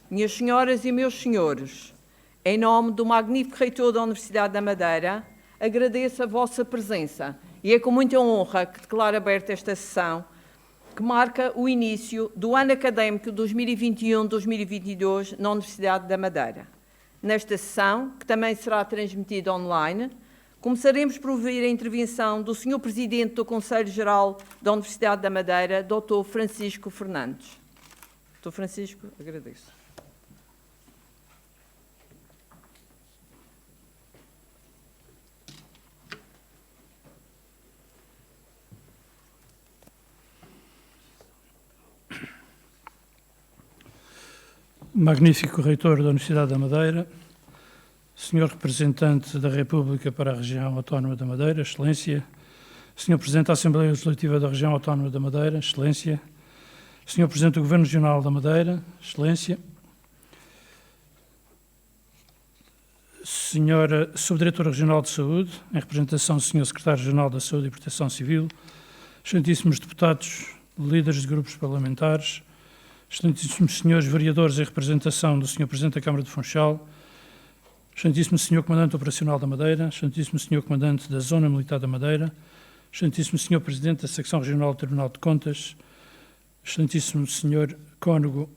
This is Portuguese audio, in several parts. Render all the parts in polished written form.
Minhas senhoras e meus senhores, em nome do magnífico reitor da Universidade da Madeira, agradeço a vossa presença e é com muita honra que declaro aberta esta sessão, que marca o início do ano académico 2021-2022 na Universidade da Madeira. Nesta sessão, que também será transmitida online, começaremos por ouvir a intervenção do Sr. Presidente do Conselho Geral da Universidade da Madeira, Dr. Francisco Fernandes. Dr. Francisco, agradeço. Magnífico reitor da Universidade da Madeira, senhor representante da República para a região autónoma da Madeira, excelência, senhor presidente da Assembleia Legislativa da região autónoma da Madeira, excelência, senhor presidente do Governo Regional da Madeira, excelência, senhora subdiretora regional de saúde, em representação do senhor secretário regional da Saúde e Proteção Civil, excelentíssimos deputados, líderes de grupos parlamentares, excelentíssimos senhores vereadores em representação do senhor Presidente da Câmara de Funchal, excelentíssimo senhor Comandante Operacional da Madeira, excelentíssimo senhor Comandante da Zona Militar da Madeira, excelentíssimo senhor Presidente da Secção Regional do Tribunal de Contas, excelentíssimo senhor Cônego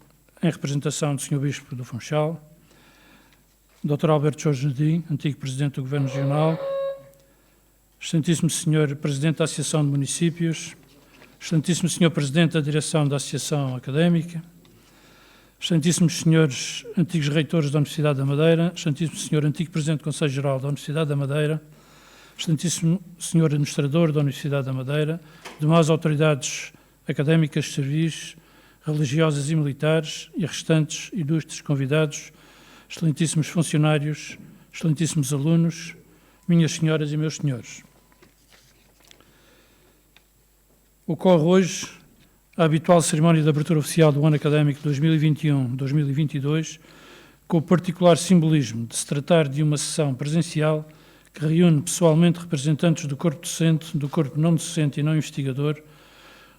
em representação do senhor Bispo do Funchal, Dr. Alberto Jorge Jardim, antigo Presidente do Governo Regional, excelentíssimo senhor Presidente da Associação de Municípios, excelentíssimo senhor Presidente da Direção da Associação Académica, excelentíssimos senhores antigos reitores da Universidade da Madeira, excelentíssimo senhor antigo Presidente do Conselho Geral da Universidade da Madeira, excelentíssimo senhor Administrador da Universidade da Madeira, demais autoridades académicas, civis, religiosas e militares e restantes ilustres convidados, excelentíssimos funcionários, excelentíssimos alunos, minhas senhoras e meus senhores. Ocorre hoje a habitual cerimónia de abertura oficial do ano académico 2021-2022, com o particular simbolismo de se tratar de uma sessão presencial que reúne pessoalmente representantes do corpo docente, do corpo não docente e não investigador,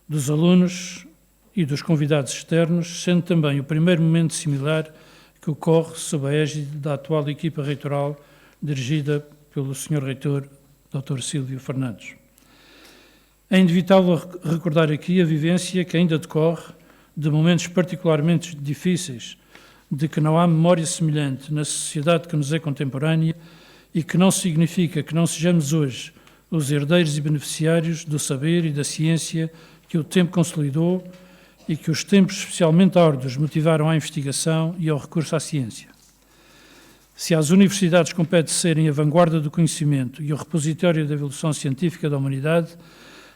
dos alunos e dos convidados externos, sendo também o primeiro momento similar que ocorre sob a égide da atual equipa reitoral dirigida pelo Sr. Reitor Dr. Sílvio Fernandes. É inevitável recordar aqui a vivência que ainda decorre de momentos particularmente difíceis, de que não há memória semelhante na sociedade que nos é contemporânea e que não significa que não sejamos hoje os herdeiros e beneficiários do saber e da ciência que o tempo consolidou e que os tempos especialmente árduos motivaram à investigação e ao recurso à ciência. Se às universidades compete serem a vanguarda do conhecimento e o repositório da evolução científica da humanidade,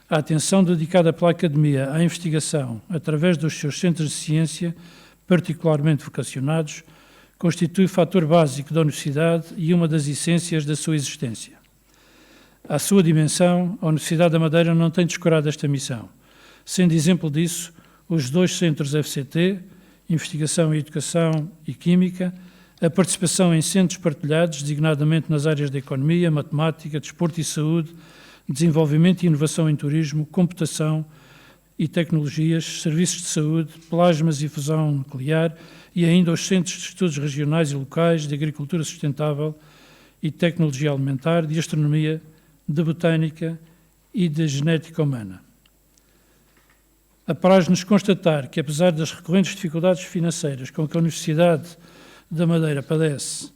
a atenção dedicada pela Academia à investigação, através dos seus centros de ciência, particularmente vocacionados, constitui fator básico da universidade e uma das essências da sua existência. À sua dimensão, a Universidade da Madeira não tem descurado esta missão, sendo exemplo disso os dois centros FCT, Investigação e Educação e Química, a participação em centros partilhados, designadamente nas áreas da Economia, Matemática, Desporto e Saúde, Desenvolvimento e Inovação em Turismo, Computação e Tecnologias, Serviços de Saúde, Plasmas e Fusão Nuclear e ainda os Centros de Estudos Regionais e Locais de Agricultura Sustentável e Tecnologia Alimentar, de Astronomia, de Botânica e de Genética Humana. Apraz-nos constatar que, apesar das recorrentes dificuldades financeiras com que a Universidade da Madeira padece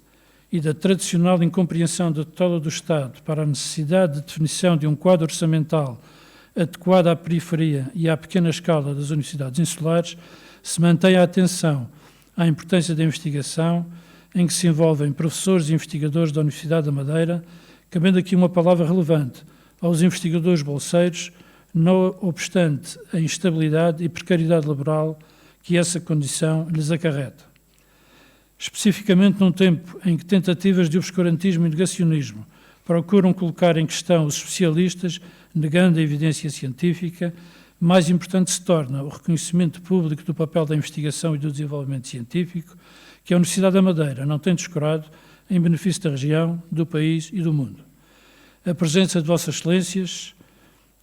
e da tradicional incompreensão da tutela do Estado para a necessidade de definição de um quadro orçamental adequado à periferia e à pequena escala das universidades insulares, se mantém a atenção à importância da investigação, em que se envolvem professores e investigadores da Universidade da Madeira, cabendo aqui uma palavra relevante aos investigadores bolseiros, não obstante a instabilidade e precariedade laboral que essa condição lhes acarreta. Especificamente num tempo em que tentativas de obscurantismo e negacionismo procuram colocar em questão os especialistas, negando a evidência científica, mais importante se torna o reconhecimento público do papel da investigação e do desenvolvimento científico, que a Universidade da Madeira não tem descurado em benefício da região, do país e do mundo. A presença de Vossas Excelências,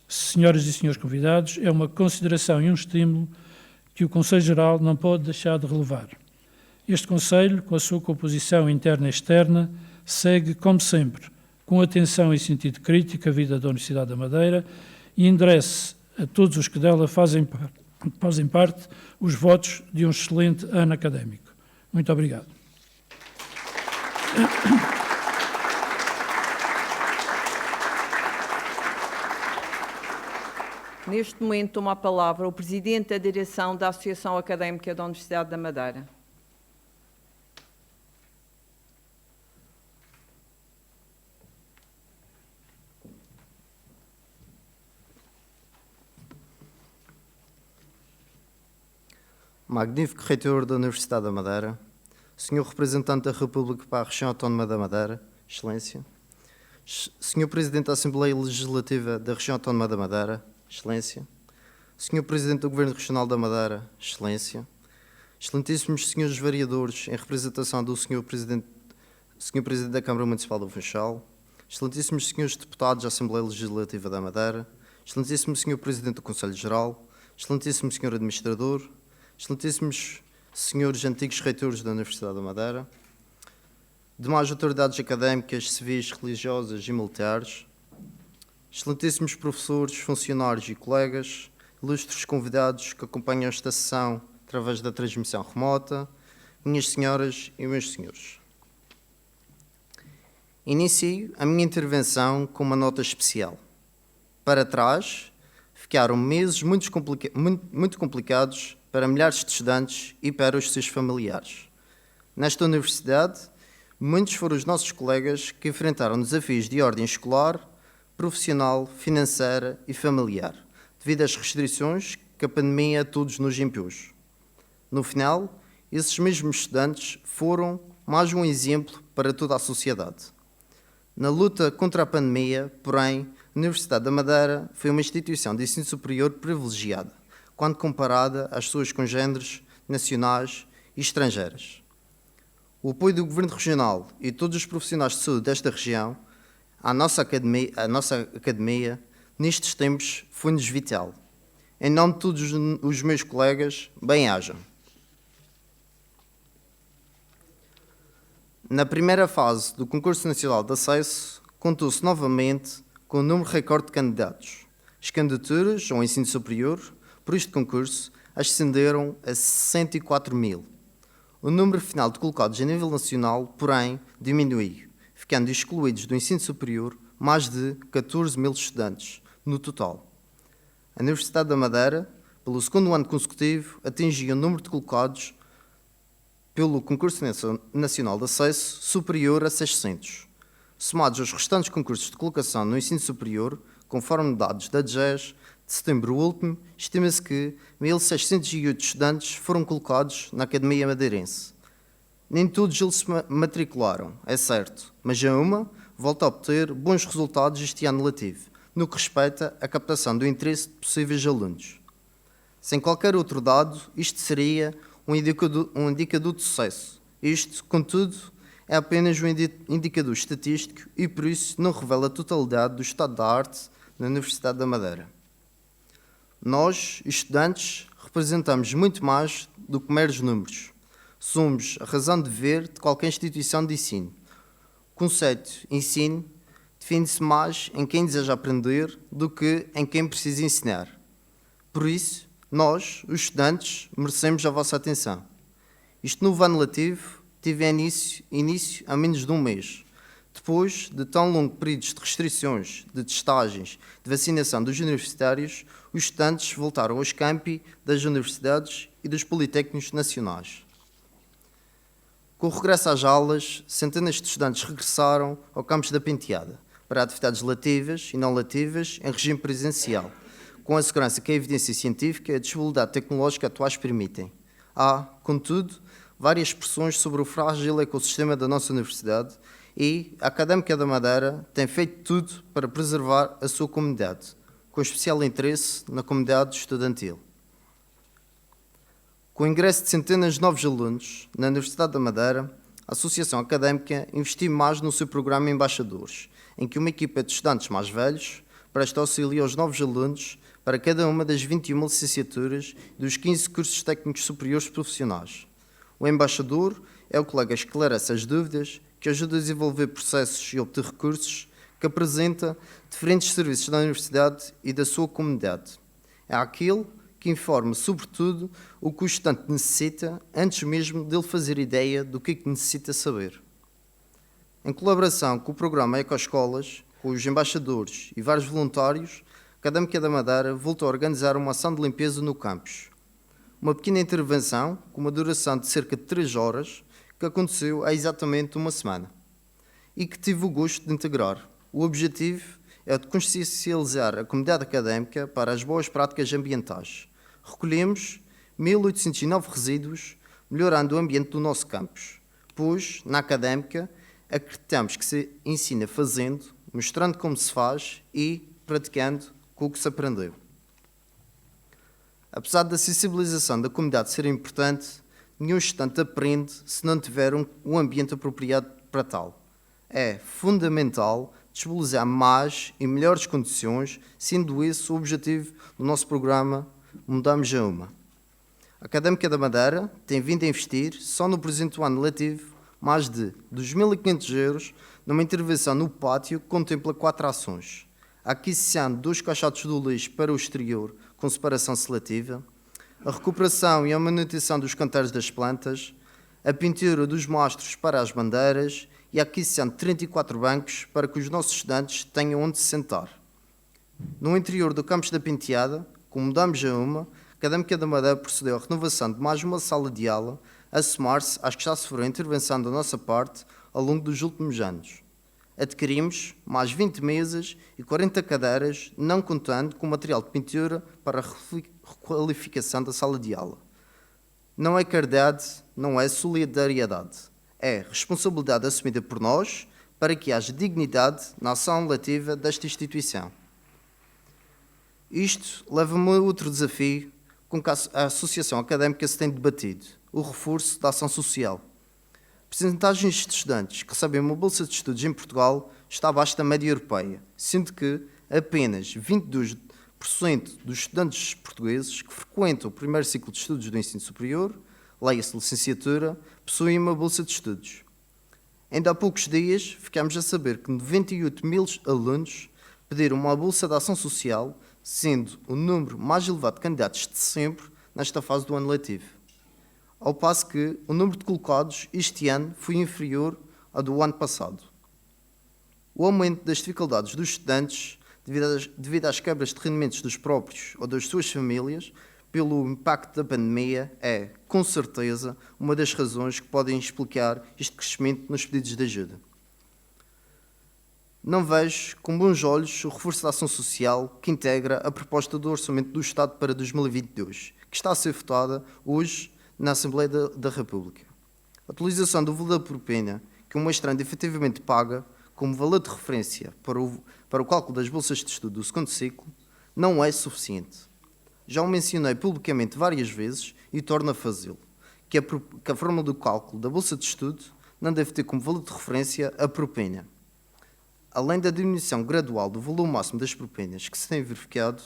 senhoras e senhores convidados, é uma consideração e um estímulo que o Conselho Geral não pode deixar de relevar. Este Conselho, com a sua composição interna e externa, segue, como sempre, com atenção e sentido crítico a vida da Universidade da Madeira e endereça a todos os que dela fazem parte os votos de um excelente ano académico. Muito obrigado. Neste momento toma a palavra o Presidente da Direção da Associação Académica da Universidade da Madeira. Magnífico Reitor da Universidade da Madeira, Senhor Representante da República para a Região Autónoma da Madeira, Excelência, Senhor Presidente da Assembleia Legislativa da Região Autónoma da Madeira, Excelência, Senhor Presidente do Governo Regional da Madeira, Excelência, Excelentíssimos Senhores Vereadores, em representação do Senhor Presidente da Câmara Municipal do Funchal, Excelentíssimos Senhores Deputados da Assembleia Legislativa da Madeira, Excelentíssimo Senhor Presidente do Conselho Geral, Excelentíssimo Senhor Administrador, Excelentíssimos Senhores Antigos Reitores da Universidade da Madeira, demais autoridades académicas, civis, religiosas e militares, excelentíssimos professores, funcionários e colegas, ilustres convidados que acompanham esta sessão através da transmissão remota, minhas senhoras e meus senhores. Inicio a minha intervenção com uma nota especial. Para trás, ficaram meses muito complicados para milhares de estudantes e para os seus familiares. Nesta universidade, muitos foram os nossos colegas que enfrentaram desafios de ordem escolar, profissional, financeira e familiar, devido às restrições que a pandemia a todos nos impôs. No final, esses mesmos estudantes foram mais um exemplo para toda a sociedade. Na luta contra a pandemia, porém, a Universidade da Madeira foi uma instituição de ensino superior privilegiada, quando comparada às suas congêneres nacionais e estrangeiras. O apoio do Governo Regional e todos os profissionais de saúde desta região à nossa academia, nestes tempos, foi-nos vital. Em nome de todos os meus colegas, bem-ajam. Na primeira fase do Concurso Nacional de Acesso, contou-se novamente com um número recorde de candidatos. As candidaturas ao ensino superior por este concurso ascenderam a 64 mil. O número final de colocados a nível nacional, porém, diminuiu, ficando excluídos do ensino superior mais de 14 mil estudantes no total. A Universidade da Madeira, pelo segundo ano consecutivo, atingiu um número de colocados pelo Concurso Nacional de Acesso superior a 600. Somados aos restantes concursos de colocação no ensino superior, conforme dados da DGES, de setembro último, estima-se que 1.608 estudantes foram colocados na Academia Madeirense. Nem todos eles se matricularam, é certo, mas a uma volta a obter bons resultados este ano letivo, no que respeita à captação do interesse de possíveis alunos. Sem qualquer outro dado, isto seria um indicador de sucesso. Isto, contudo, é apenas um indicador estatístico e, por isso, não revela a totalidade do estado da arte na Universidade da Madeira. Nós, estudantes, representamos muito mais do que meros números. Somos a razão de ver de qualquer instituição de ensino. O conceito ensino define-se mais em quem deseja aprender do que em quem precisa ensinar. Por isso, nós, os estudantes, merecemos a vossa atenção. Este novo ano letivo teve início há menos de um mês, depois de tão longo períodos de restrições, de testagens, de vacinação dos universitários, os estudantes voltaram aos campi das universidades e dos politécnicos nacionais. Com o regresso às aulas, centenas de estudantes regressaram ao campus da Penteada para atividades letivas e não letivas em regime presencial, com a segurança que a evidência científica e a disponibilidade tecnológica atuais permitem. Há, contudo, várias pressões sobre o frágil ecossistema da nossa universidade e a Académica da Madeira tem feito tudo para preservar a sua comunidade, com especial interesse na comunidade estudantil. Com o ingresso de centenas de novos alunos na Universidade da Madeira, a Associação Académica investiu mais no seu programa Embaixadores, em que uma equipa de estudantes mais velhos presta auxílio aos novos alunos para cada uma das 21 licenciaturas dos 15 cursos técnicos superiores profissionais. O embaixador é o colega que esclarece as dúvidas, que ajuda a desenvolver processos e obter recursos, que apresenta diferentes serviços da universidade e da sua comunidade. É aquele que informa, sobretudo, o que o estudante necessita, antes mesmo dele fazer ideia do que necessita saber. Em colaboração com o programa Ecoescolas, com os embaixadores e vários voluntários, a Académica da Madeira voltou a organizar uma ação de limpeza no campus. Uma pequena intervenção, com uma duração de cerca de 3 horas, que aconteceu há exatamente uma semana e que tive o gosto de integrar. O objetivo é de consciencializar a comunidade académica para as boas práticas ambientais. Recolhemos 1.809 resíduos, melhorando o ambiente do nosso campus, pois, na académica, acreditamos que se ensina fazendo, mostrando como se faz e praticando com o que se aprendeu. Apesar da sensibilização da comunidade ser importante, nenhum estudante aprende se não tiver um ambiente apropriado para tal. É fundamental disponibilizar mais e melhores condições, sendo esse o objetivo do nosso programa Mudamos a Uma. A Académica da Madeira tem vindo a investir, só no presente ano letivo, mais de 2.500 euros numa intervenção no pátio que contempla 4 ações. A aquisição de 2 caixotes do lixo para o exterior com separação seletiva, a recuperação e a manutenção dos canteiros das plantas, a pintura dos mastros para as bandeiras e a aquisição de 34 bancos para que os nossos estudantes tenham onde se sentar. No interior do campus da Penteada, como Mudamos a Uma, a Académica da Madeira procedeu à renovação de mais uma sala de aula, a somar-se às que já sofreu a intervenção da nossa parte ao longo dos últimos anos. Adquirimos mais 20 mesas e 40 cadeiras, não contando com material de pintura para a requalificação da sala de aula. Não é caridade, não é solidariedade. É responsabilidade assumida por nós para que haja dignidade na ação letiva desta instituição. Isto leva-me a outro desafio com que a Associação Académica se tem debatido, o reforço da ação social. A percentagem de estudantes que recebem uma bolsa de estudos em Portugal está abaixo da média europeia, sendo que apenas 22% dos estudantes portugueses que frequentam o primeiro ciclo de estudos do ensino superior, leia-se licenciatura, possuem uma bolsa de estudos. Ainda há poucos dias ficámos a saber que 98.000 alunos pediram uma bolsa de ação social, sendo o número mais elevado de candidatos de sempre nesta fase do ano letivo. Ao passo que o número de colocados este ano foi inferior ao do ano passado. O aumento das dificuldades dos estudantes, devido às quebras de rendimentos dos próprios ou das suas famílias, pelo impacto da pandemia, é, com certeza, uma das razões que podem explicar este crescimento nos pedidos de ajuda. Não vejo com bons olhos o reforço da ação social que integra a proposta do Orçamento do Estado para 2022, que está a ser votada hoje na Assembleia da República. A utilização do valor da propina, que um mestrando efetivamente paga como valor de referência para o cálculo das bolsas de estudo do segundo ciclo, não é suficiente. Já o mencionei publicamente várias vezes e torno a fazê-lo, que a fórmula do cálculo da bolsa de estudo não deve ter como valor de referência a propina. Além da diminuição gradual do valor máximo das propinas que se tem verificado,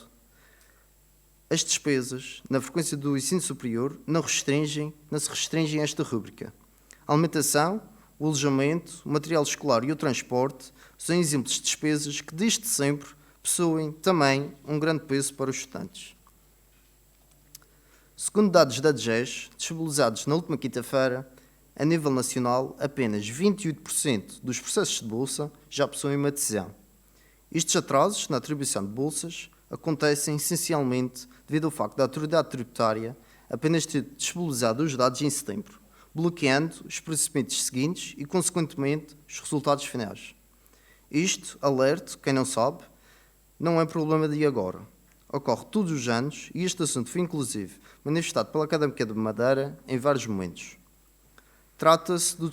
as despesas na frequência do ensino superior não se restringem a esta rúbrica. A alimentação, o alojamento, o material escolar e o transporte são exemplos de despesas que, desde sempre, possuem também um grande peso para os estudantes. Segundo dados da DGES, disponibilizados na última quinta-feira, a nível nacional, apenas 28% dos processos de bolsa já possuem uma decisão. Estes atrasos na atribuição de bolsas acontecem essencialmente devido ao facto da autoridade tributária apenas ter disponibilizado os dados em setembro, bloqueando os procedimentos seguintes e, consequentemente, os resultados finais. Isto, alerto, quem não sabe, não é problema de agora. Ocorre todos os anos e este assunto foi, inclusive, manifestado pela Académica de Madeira em vários momentos. Trata-se do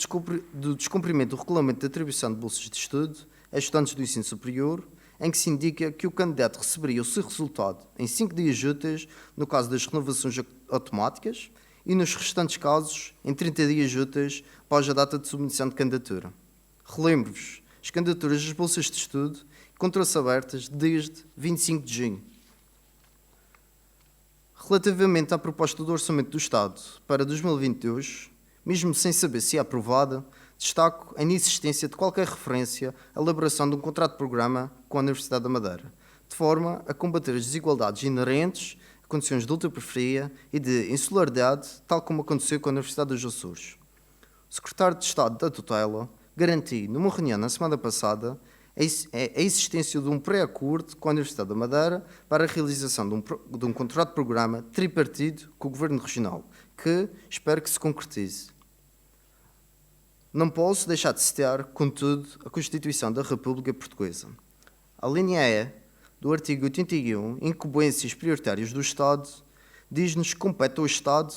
descumprimento do regulamento de atribuição de bolsas de estudo a estudantes do ensino superior, em que se indica que o candidato receberia o seu resultado em 5 dias úteis no caso das renovações automáticas e, nos restantes casos, em 30 dias úteis após a data de submissão de candidatura. Relembro-vos, as candidaturas das bolsas de estudo encontram-se abertas desde 25 de junho. Relativamente à proposta do Orçamento do Estado para 2022, mesmo sem saber se é aprovada, destaco a inexistência de qualquer referência à elaboração de um contrato de programa com a Universidade da Madeira, de forma a combater as desigualdades inerentes a condições de ultraperiferia e de insularidade, tal como aconteceu com a Universidade dos Açores. O secretário de Estado da tutela garantiu, numa reunião na semana passada, a existência de um pré-acordo com a Universidade da Madeira para a realização de um contrato de programa tripartido com o Governo Regional, que espero que se concretize. Não posso deixar de citar, contudo, a Constituição da República Portuguesa. A linha E do artigo 81, incumbências prioritárias do Estado, diz-nos que compete ao Estado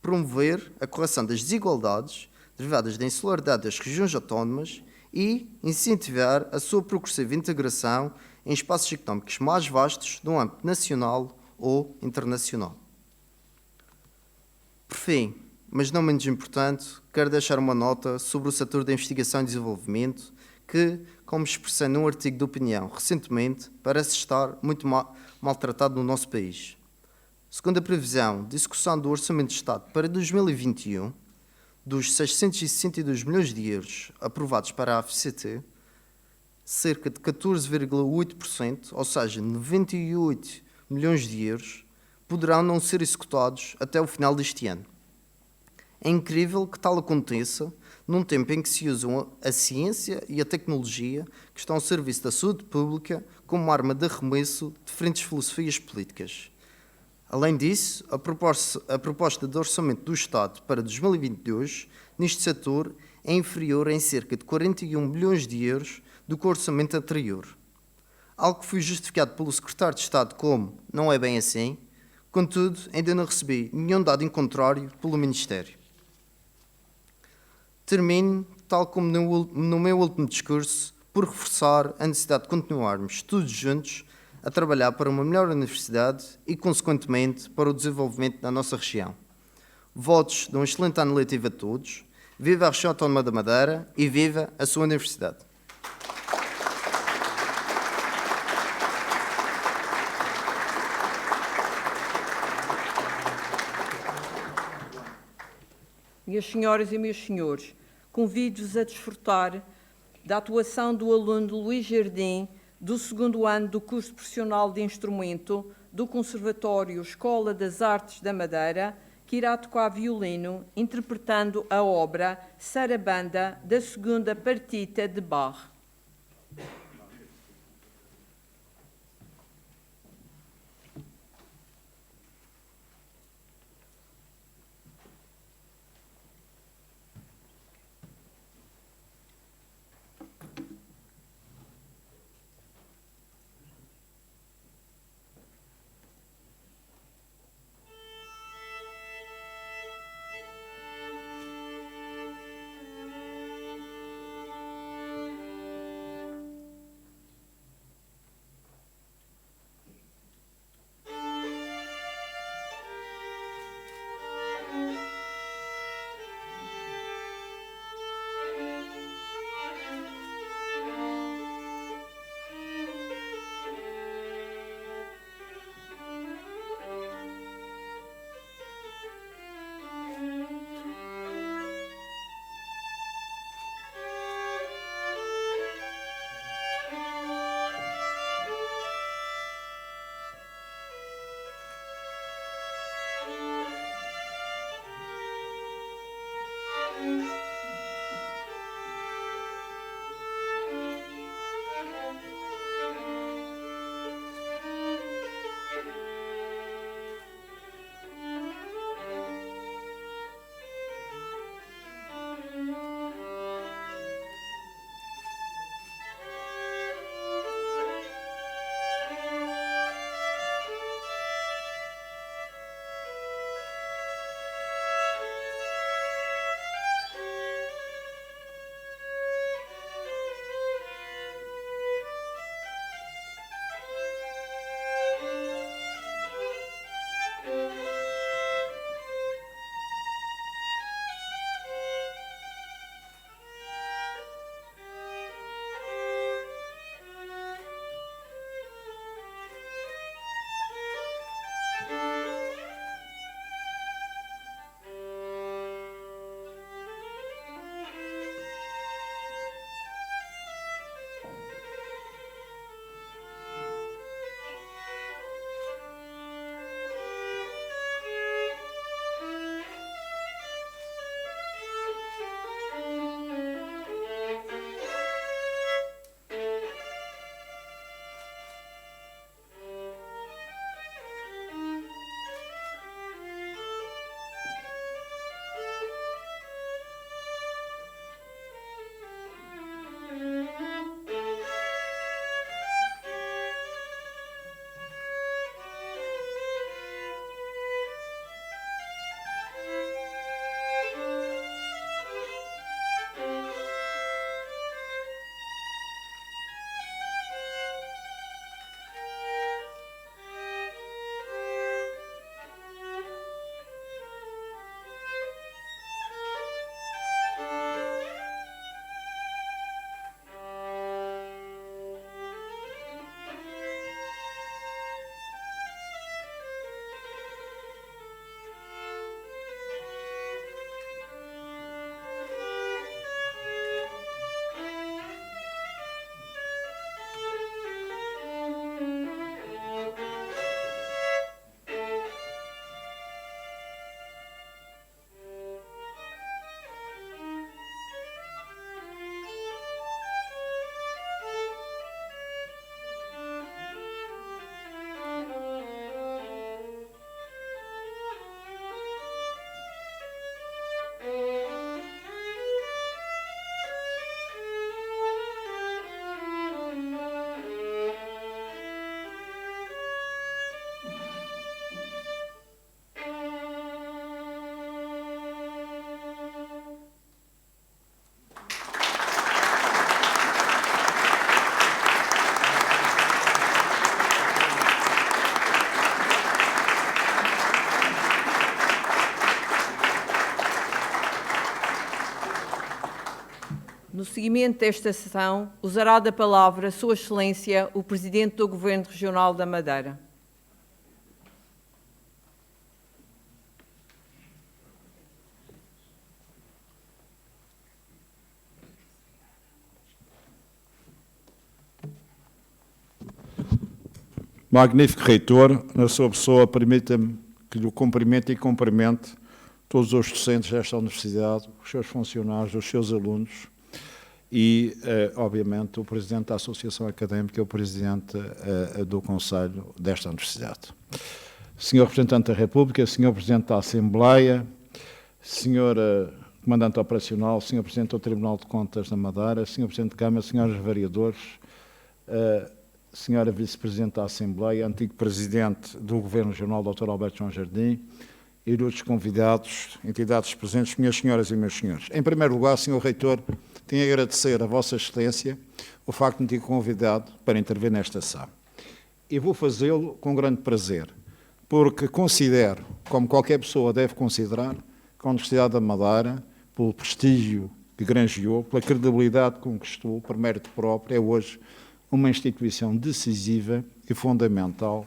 promover a correção das desigualdades derivadas da insularidade das regiões autónomas e incentivar a sua progressiva integração em espaços económicos mais vastos no âmbito nacional ou internacional. Por fim, mas não menos importante, quero deixar uma nota sobre o setor da investigação e desenvolvimento que, como expressei num artigo de opinião recentemente, parece estar muito maltratado no nosso país. Segundo a previsão de execução do Orçamento de Estado para 2021, dos 662 milhões de euros aprovados para a AFCT, cerca de 14,8%, ou seja, 98 milhões de euros, poderão não ser executados até o final deste ano. É incrível que tal aconteça num tempo em que se usam a ciência e a tecnologia que estão ao serviço da saúde pública como arma de arremesso de diferentes filosofias políticas. Além disso, a proposta de orçamento do Estado para 2022, neste setor, é inferior em cerca de 41 bilhões de euros do que o orçamento anterior. Algo que foi justificado pelo Secretário de Estado como não é bem assim, contudo, ainda não recebi nenhum dado em contrário pelo Ministério. Termino, tal como no meu último discurso, por reforçar a necessidade de continuarmos todos juntos a trabalhar para uma melhor universidade e, consequentemente, para o desenvolvimento da nossa região. Votos de um excelente ano letivo a todos. Viva a região autónoma da Madeira e viva a sua universidade. Minhas senhoras e meus senhores, convido-vos a desfrutar da atuação do aluno Luís Jardim, do 2º ano do curso profissional de instrumento do Conservatório Escola das Artes da Madeira, que irá tocar violino, interpretando a obra Sarabanda, da 2ª partita de Bach. No seguimento desta sessão, usará da palavra Sua Excelência, o Presidente do Governo Regional da Madeira. Magnífico reitor, na sua pessoa, permita-me que lhe cumprimente e cumprimente todos os docentes desta universidade, os seus funcionários, os seus alunos e, obviamente, o presidente da Associação Académica e o presidente do Conselho desta universidade. Senhor Representante da República, Senhor Presidente da Assembleia, Senhor Comandante Operacional, Senhor Presidente do Tribunal de Contas da Madeira, Senhor Presidente de Câmara, Senhores Vereadores, Senhora Vice-Presidente da Assembleia, antigo Presidente do Governo Regional, Dr. Alberto João Jardim, e outros convidados, entidades presentes, minhas senhoras e meus senhores. Em primeiro lugar, Senhor Reitor, tenho a agradecer a Vossa Excelência o facto de me ter convidado para intervir nesta sessão. E vou fazê-lo com grande prazer, porque considero, como qualquer pessoa deve considerar, que a Universidade da Madeira, pelo prestígio que granjeou, pela credibilidade que conquistou, por mérito próprio, é hoje uma instituição decisiva e fundamental,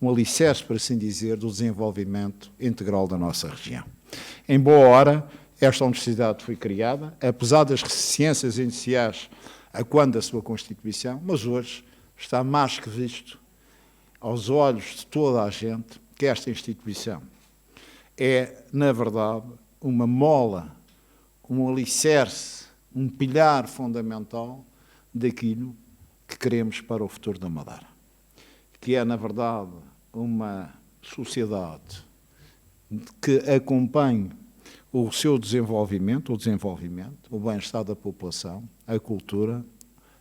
um alicerce, por assim dizer, do desenvolvimento integral da nossa região. Em boa hora, esta universidade foi criada, apesar das reticências iniciais a quando da sua constituição, mas hoje está mais que visto, aos olhos de toda a gente, que esta instituição é, na verdade, uma mola, um alicerce, um pilar fundamental daquilo que queremos para o futuro da Madeira, que é, na verdade, uma sociedade que acompanhe o seu desenvolvimento, o bem-estar da população, a cultura,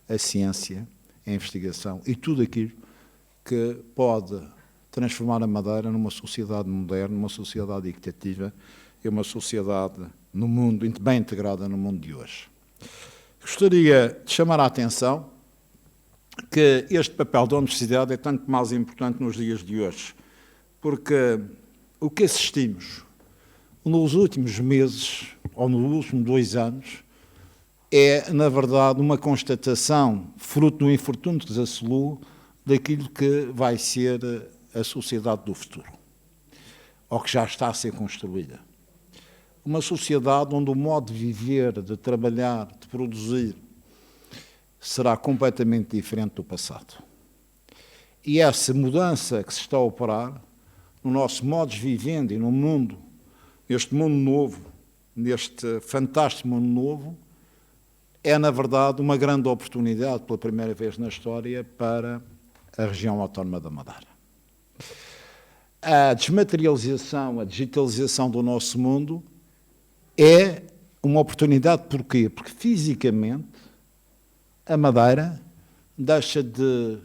a ciência, a investigação e tudo aquilo que pode transformar a Madeira numa sociedade moderna, numa sociedade equitativa e uma sociedade no mundo, bem integrada no mundo de hoje. Gostaria de chamar a atenção que este papel da universidade é tanto mais importante nos dias de hoje, porque o que assistimos nos últimos meses, ou nos últimos 2 anos, é, na verdade, uma constatação, fruto do infortúnio que desassolou, daquilo que vai ser a sociedade do futuro, ou que já está a ser construída. Uma sociedade onde o modo de viver, de trabalhar, de produzir, será completamente diferente do passado. E essa mudança que se está a operar no nosso modo de viver e no mundo, neste mundo novo, neste fantástico mundo novo, é, na verdade, uma grande oportunidade, pela primeira vez na história, para a região autónoma da Madeira. A desmaterialização, a digitalização do nosso mundo é uma oportunidade, porquê? Porque fisicamente a Madeira deixa de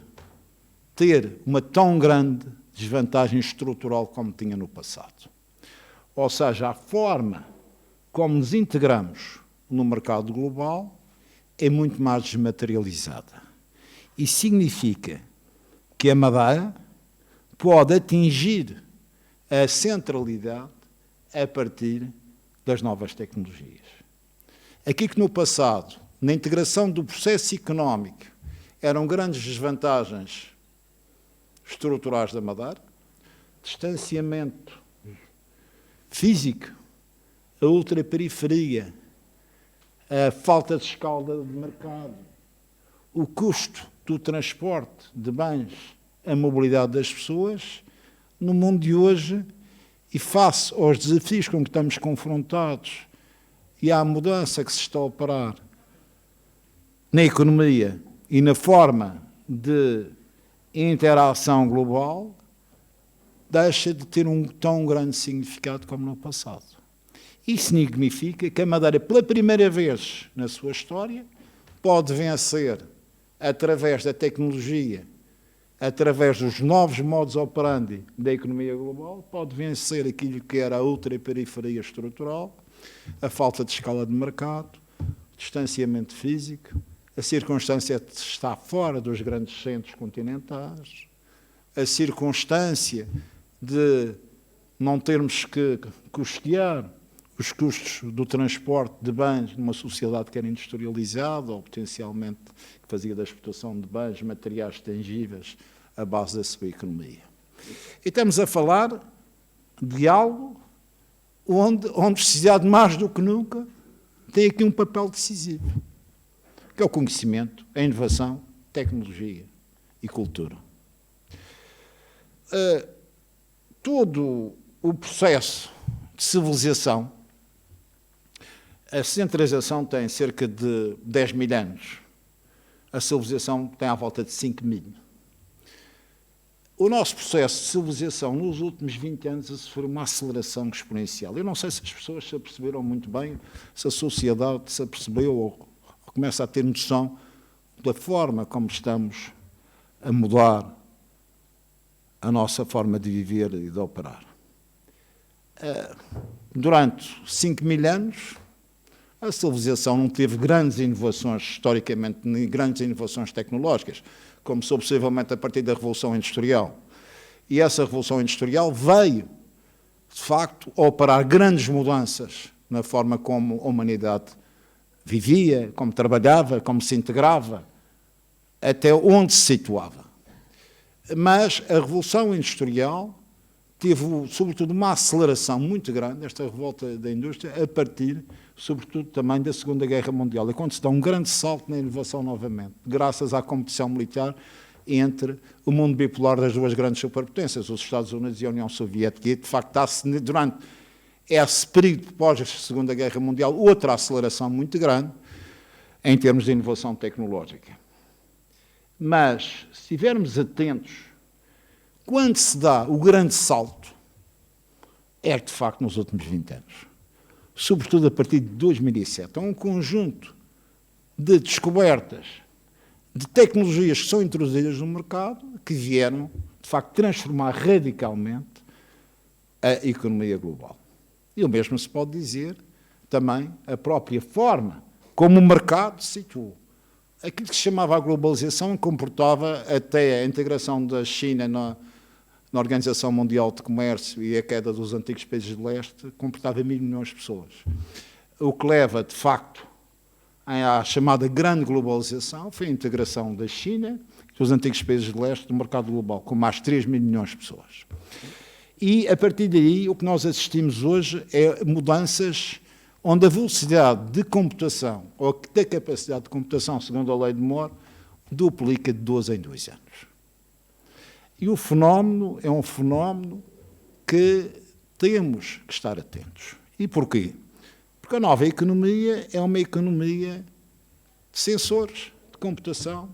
ter uma tão grande desvantagem estrutural como tinha no passado. Ou seja, a forma como nos integramos no mercado global é muito mais desmaterializada. Isso significa que a Madeira pode atingir a centralidade a partir das novas tecnologias. Aqui que no passado, na integração do processo económico, eram grandes desvantagens estruturais da Madeira, distanciamento físico, a ultraperiferia, a falta de escala de mercado, o custo do transporte de bens, a mobilidade das pessoas, no mundo de hoje, e face aos desafios com que estamos confrontados e à mudança que se está a operar na economia e na forma de interação global, deixa de ter um tão grande significado como no passado. Isso significa que a Madeira, pela primeira vez na sua história, pode vencer através da tecnologia, através dos novos modos operandi da economia global, pode vencer aquilo que era a ultraperiferia estrutural, a falta de escala de mercado, o distanciamento físico, a circunstância de estar fora dos grandes centros continentais, a circunstância de não termos que custear os custos do transporte de bens numa sociedade que era industrializada ou potencialmente que fazia da exportação de bens, materiais tangíveis, a base da sua economia. E estamos a falar de algo onde a universidade, mais do que nunca, tem aqui um papel decisivo, que é o conhecimento, a inovação, tecnologia e cultura. Todo o processo de civilização, a centralização tem cerca de 10 mil anos, a civilização tem à volta de 5 mil. O nosso processo de civilização nos últimos 20 anos sofreu uma aceleração exponencial. Eu não sei se as pessoas se aperceberam muito bem, se a sociedade se apercebeu ou começa a ter noção da forma como estamos a mudar a nossa forma de viver e de operar. Durante 5 mil anos, a civilização não teve grandes inovações, historicamente, nem grandes inovações tecnológicas, como soube possivelmente a partir da Revolução Industrial. E essa Revolução Industrial veio, de facto, a operar grandes mudanças na forma como a humanidade vivia, como trabalhava, como se integrava, até onde se situava. Mas a Revolução Industrial teve, sobretudo, uma aceleração muito grande, esta revolta da indústria, a partir, sobretudo, também da Segunda Guerra Mundial. É quando se dá um grande salto na inovação novamente, graças à competição militar entre o mundo bipolar das duas grandes superpotências, os Estados Unidos e a União Soviética. E, de facto, está-se, durante esse período pós-Segunda Guerra Mundial, outra aceleração muito grande em termos de inovação tecnológica. Mas, se estivermos atentos, quando se dá o grande salto, é de facto nos últimos 20 anos. Sobretudo a partir de 2007. Há um conjunto de descobertas, de tecnologias que são introduzidas no mercado, que vieram, de facto, transformar radicalmente a economia global. E o mesmo se pode dizer também a própria forma como o mercado se situou. Aquilo que se chamava a globalização comportava até a integração da China na Organização Mundial de Comércio e a queda dos antigos países de leste, comportava 1.000 milhões de pessoas. O que leva, de facto, à chamada grande globalização foi a integração da China e dos antigos países de leste no mercado global, com mais 3.000 milhões de pessoas. E, a partir daí, o que nós assistimos hoje é mudanças onde a velocidade de computação, ou da capacidade de computação, segundo a lei de Moore, duplica de 2 em 2 anos. E o fenómeno é um fenómeno que temos que estar atentos. E porquê? Porque a nova economia é uma economia de sensores, de computação,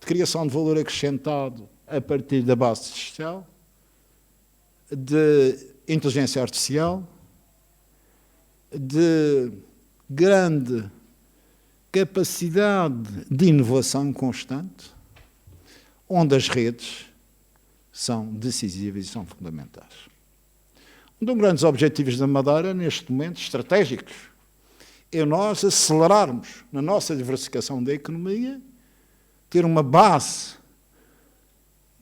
de criação de valor acrescentado a partir da base social, de inteligência artificial, de grande capacidade de inovação constante, onde as redes são decisivas e são fundamentais. Um dos grandes objetivos da Madeira, neste momento, estratégicos, é nós acelerarmos na nossa diversificação da economia, ter uma base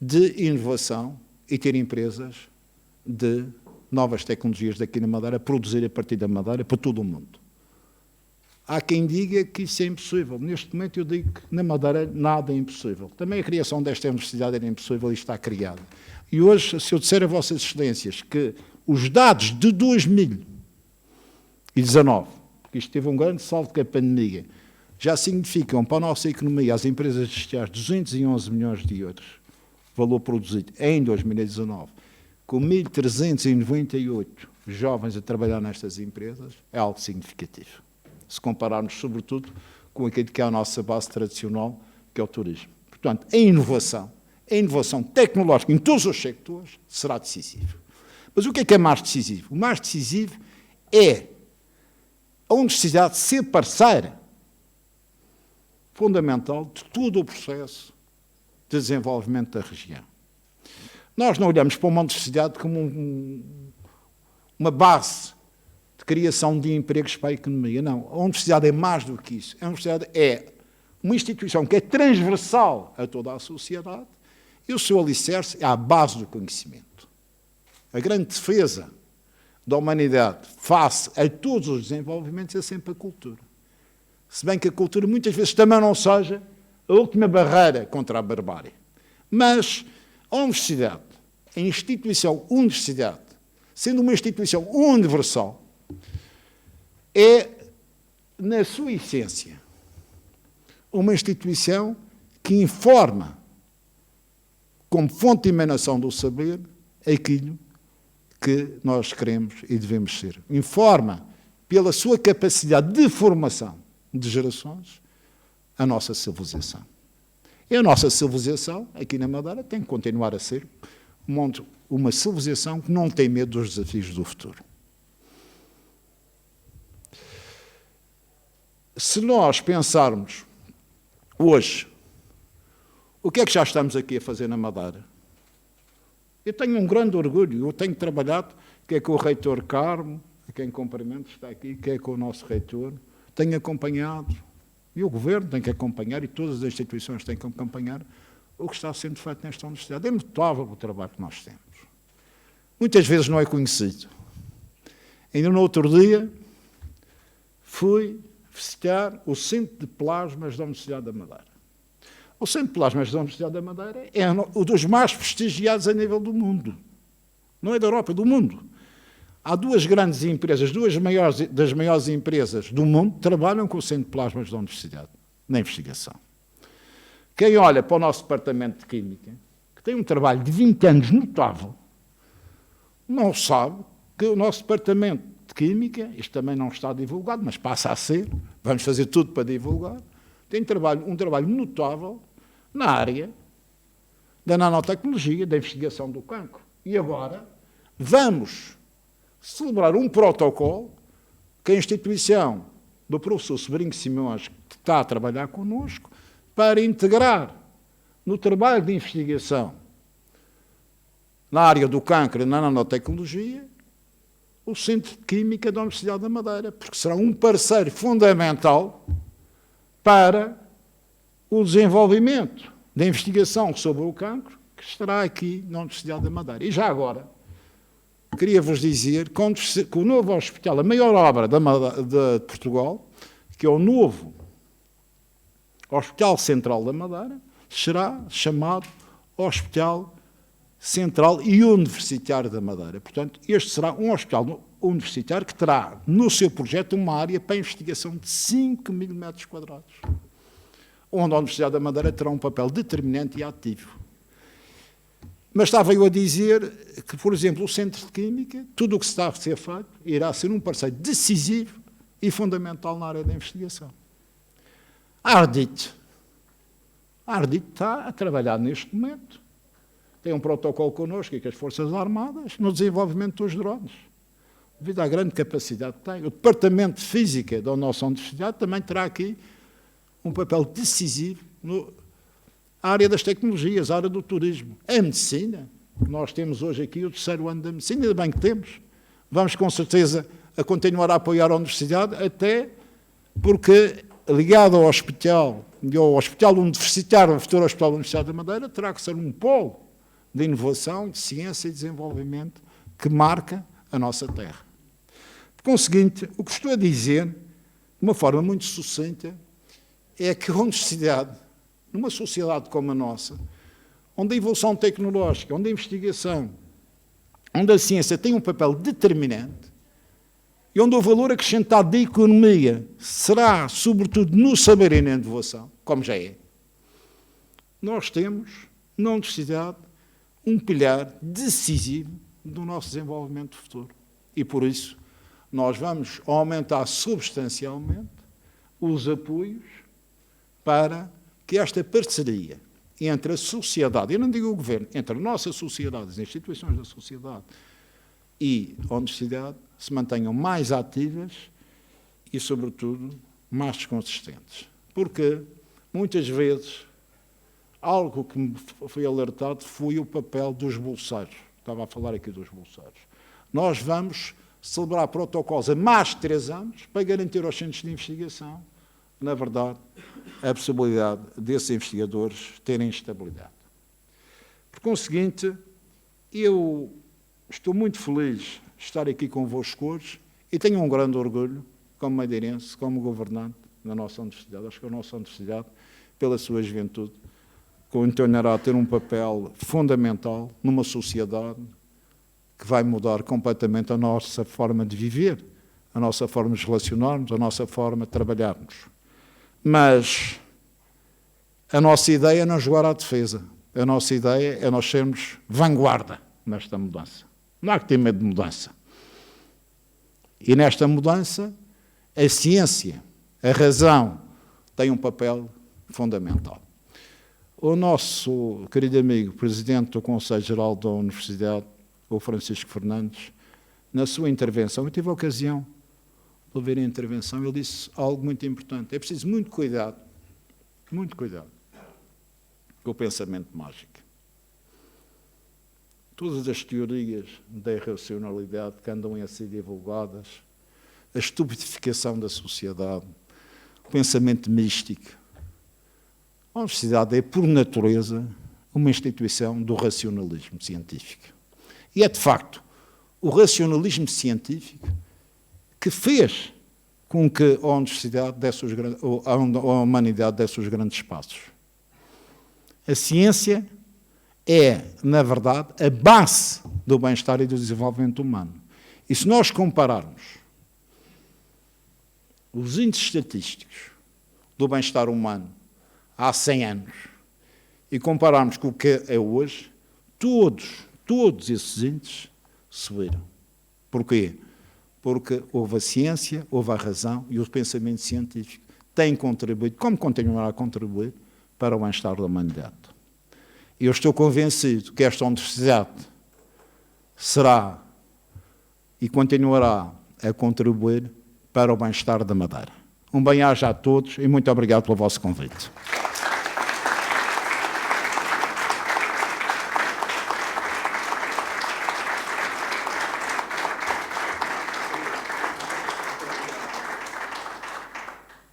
de inovação e ter empresas de novas tecnologias daqui na Madeira, produzir a partir da Madeira para todo o mundo. Há quem diga que isso é impossível. Neste momento eu digo que na Madeira nada é impossível. Também a criação desta universidade era impossível e está criada. E hoje, se eu disser a vossas excelências que os dados de 2019, porque isto teve um grande salto com a pandemia, já significam para a nossa economia, as empresas industriais, 211 milhões de euros, valor produzido em 2019, com 1.398 jovens a trabalhar nestas empresas, é algo significativo. Se compararmos, sobretudo, com aquilo que é a nossa base tradicional, que é o turismo. Portanto, a inovação tecnológica em todos os sectores será decisiva. Mas o que é mais decisivo? O mais decisivo é a universidade ser parceira fundamental de todo o processo de desenvolvimento da região. Nós não olhamos para uma universidade como uma base de criação de empregos para a economia. Não, a universidade é mais do que isso. A universidade é uma instituição que é transversal a toda a sociedade e o seu alicerce é a base do conhecimento. A grande defesa da humanidade face a todos os desenvolvimentos é sempre a cultura. Se bem que a cultura muitas vezes também não seja a última barreira contra a barbárie. Mas a universidade, a instituição universidade, sendo uma instituição universal, é, na sua essência, uma instituição que informa, como fonte de emanação do saber, aquilo que nós queremos e devemos ser. Informa, pela sua capacidade de formação de gerações, a nossa civilização. E a nossa civilização, aqui na Madeira, tem que continuar a ser uma civilização que não tem medo dos desafios do futuro. Se nós pensarmos hoje, o que é que já estamos aqui a fazer na Madeira? Eu tenho um grande orgulho, eu tenho trabalhado, quer com o reitor Carmo, a quem cumprimento, está aqui, quer com o nosso reitor, tenho acompanhado, e o Governo tem que acompanhar, e todas as instituições têm que acompanhar, o que está sendo feito nesta universidade. É notável o trabalho que nós temos. Muitas vezes não é conhecido. Ainda no outro dia, fui visitar o Centro de Plasmas da Universidade da Madeira. O Centro de Plasmas da Universidade da Madeira é um dos mais prestigiados a nível do mundo. Não é da Europa, é do mundo. Há duas grandes empresas, das maiores empresas do mundo, que trabalham com o Centro de Plasmas da Universidade, na investigação. Quem olha para o nosso departamento de Química, que tem um trabalho de 20 anos notável, não sabe que o nosso departamento de Química, isto também não está divulgado, mas passa a ser, vamos fazer tudo para divulgar, tem um trabalho notável na área da nanotecnologia, da investigação do cancro. E agora vamos celebrar um protocolo que a instituição do professor Sobrinho Simões, que está a trabalhar connosco, para integrar no trabalho de investigação na área do cancro e na nanotecnologia o Centro de Química da Universidade da Madeira, porque será um parceiro fundamental para o desenvolvimento da investigação sobre o cancro, que estará aqui na Universidade da Madeira. E já agora, queria-vos dizer que o novo hospital, a maior obra de Portugal, que é o novo Hospital Central da Madeira, será chamado Hospital Central e Universitário da Madeira. Portanto, este será um hospital universitário que terá no seu projeto uma área para a investigação de 5.000 metros quadrados, onde a Universidade da Madeira terá um papel determinante e ativo. Mas estava eu a dizer que, por exemplo, o Centro de Química, tudo o que está a ser feito, irá ser um parceiro decisivo e fundamental na área da investigação. A Ardit está a trabalhar neste momento, tem um protocolo connosco e com as Forças Armadas no desenvolvimento dos drones, devido à grande capacidade que tem. O Departamento de Física da nossa Universidade também terá aqui um papel decisivo na área das tecnologias, a área do turismo. A medicina, nós temos hoje aqui o 3º ano da medicina, ainda bem que temos. Vamos com certeza a continuar a apoiar a Universidade, até porque, ligado ao Hospital Universitário, o futuro Hospital Universitário da Madeira, terá que ser um polo de inovação, de ciência e desenvolvimento que marca a nossa terra. Por conseguinte, o que estou a dizer, de uma forma muito sucinta, é que a universidade, numa sociedade como a nossa, onde a evolução tecnológica, onde a investigação, onde a ciência tem um papel determinante, e onde o valor acrescentado da economia será, sobretudo, no saber e na inovação, como já é, nós temos, na universidade, um pilar decisivo do nosso desenvolvimento futuro. E, por isso, nós vamos aumentar substancialmente os apoios para que esta parceria entre a sociedade, eu não digo o governo, entre a nossa sociedade, as instituições da sociedade e a universidade, se mantenham mais ativas e, sobretudo, mais consistentes. Porque, muitas vezes, algo que me foi alertado foi o papel dos bolseiros. Estava a falar aqui dos bolseiros. Nós vamos celebrar protocolos a mais de 3 anos para garantir aos centros de investigação, na verdade, a possibilidade desses investigadores terem estabilidade. Por conseguinte, eu estou muito feliz estar aqui convosco hoje e tenho um grande orgulho, como madeirense, como governante da nossa universidade. Acho que a nossa universidade, pela sua juventude, continuará a ter um papel fundamental numa sociedade que vai mudar completamente a nossa forma de viver, a nossa forma de relacionarmos, a nossa forma de trabalharmos. Mas a nossa ideia não é jogar à defesa. A nossa ideia é nós sermos vanguarda nesta mudança. Não há que ter medo de mudança. E nesta mudança, a ciência, a razão, tem um papel fundamental. O nosso querido amigo, Presidente do Conselho Geral da Universidade, o Francisco Fernandes, na sua intervenção, eu tive a ocasião de ouvir a intervenção, ele disse algo muito importante. É preciso muito cuidado com o pensamento mágico. Todas as teorias da irracionalidade que andam a ser divulgadas, a estupidificação da sociedade, o pensamento místico. A universidade é, por natureza, uma instituição do racionalismo científico. E é, de facto, o racionalismo científico que fez com que a universidade desse a humanidade desse os grandes passos. A ciência é, na verdade, a base do bem-estar e do desenvolvimento humano. E se nós compararmos os índices estatísticos do bem-estar humano há 100 anos e compararmos com o que é hoje, todos esses índices subiram. Porquê? Porque houve a ciência, houve a razão e o pensamento científico têm contribuído, como continuará a contribuir, para o bem-estar da humanidade. E eu estou convencido que esta universidade será e continuará a contribuir para o bem-estar da Madeira. Um bem-aja a todos e muito obrigado pelo vosso convite.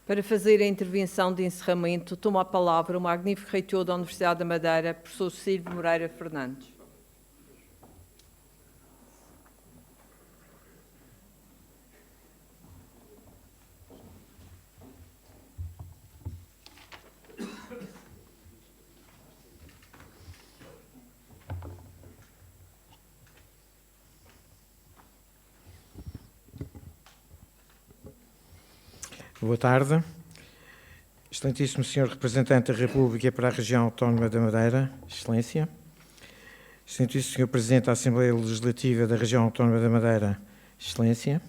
Para fazer a intervenção de encerramento, toma a palavra o magnífico reitor da Universidade da Madeira, professor Silvio Moreira Fernandes. Boa tarde. Excelentíssimo Senhor Representante da República para a Região Autónoma da Madeira, Excelência. Excelentíssimo Senhor Presidente da Assembleia Legislativa da Região Autónoma da Madeira, Excelência.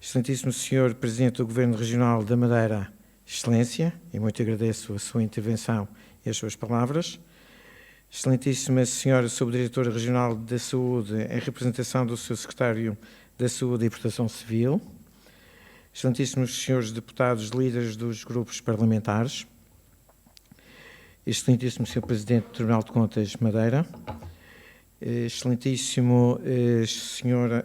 Excelentíssimo Senhor Presidente do Governo Regional da Madeira, Excelência, e muito agradeço a sua intervenção e as suas palavras. Excelentíssima Senhora Subdiretora Regional da Saúde, em representação do seu Secretário da Saúde e Proteção Civil. Excelentíssimos senhores deputados, líderes dos grupos parlamentares, excelentíssimo senhor Presidente do Tribunal de Contas de Madeira, excelentíssimo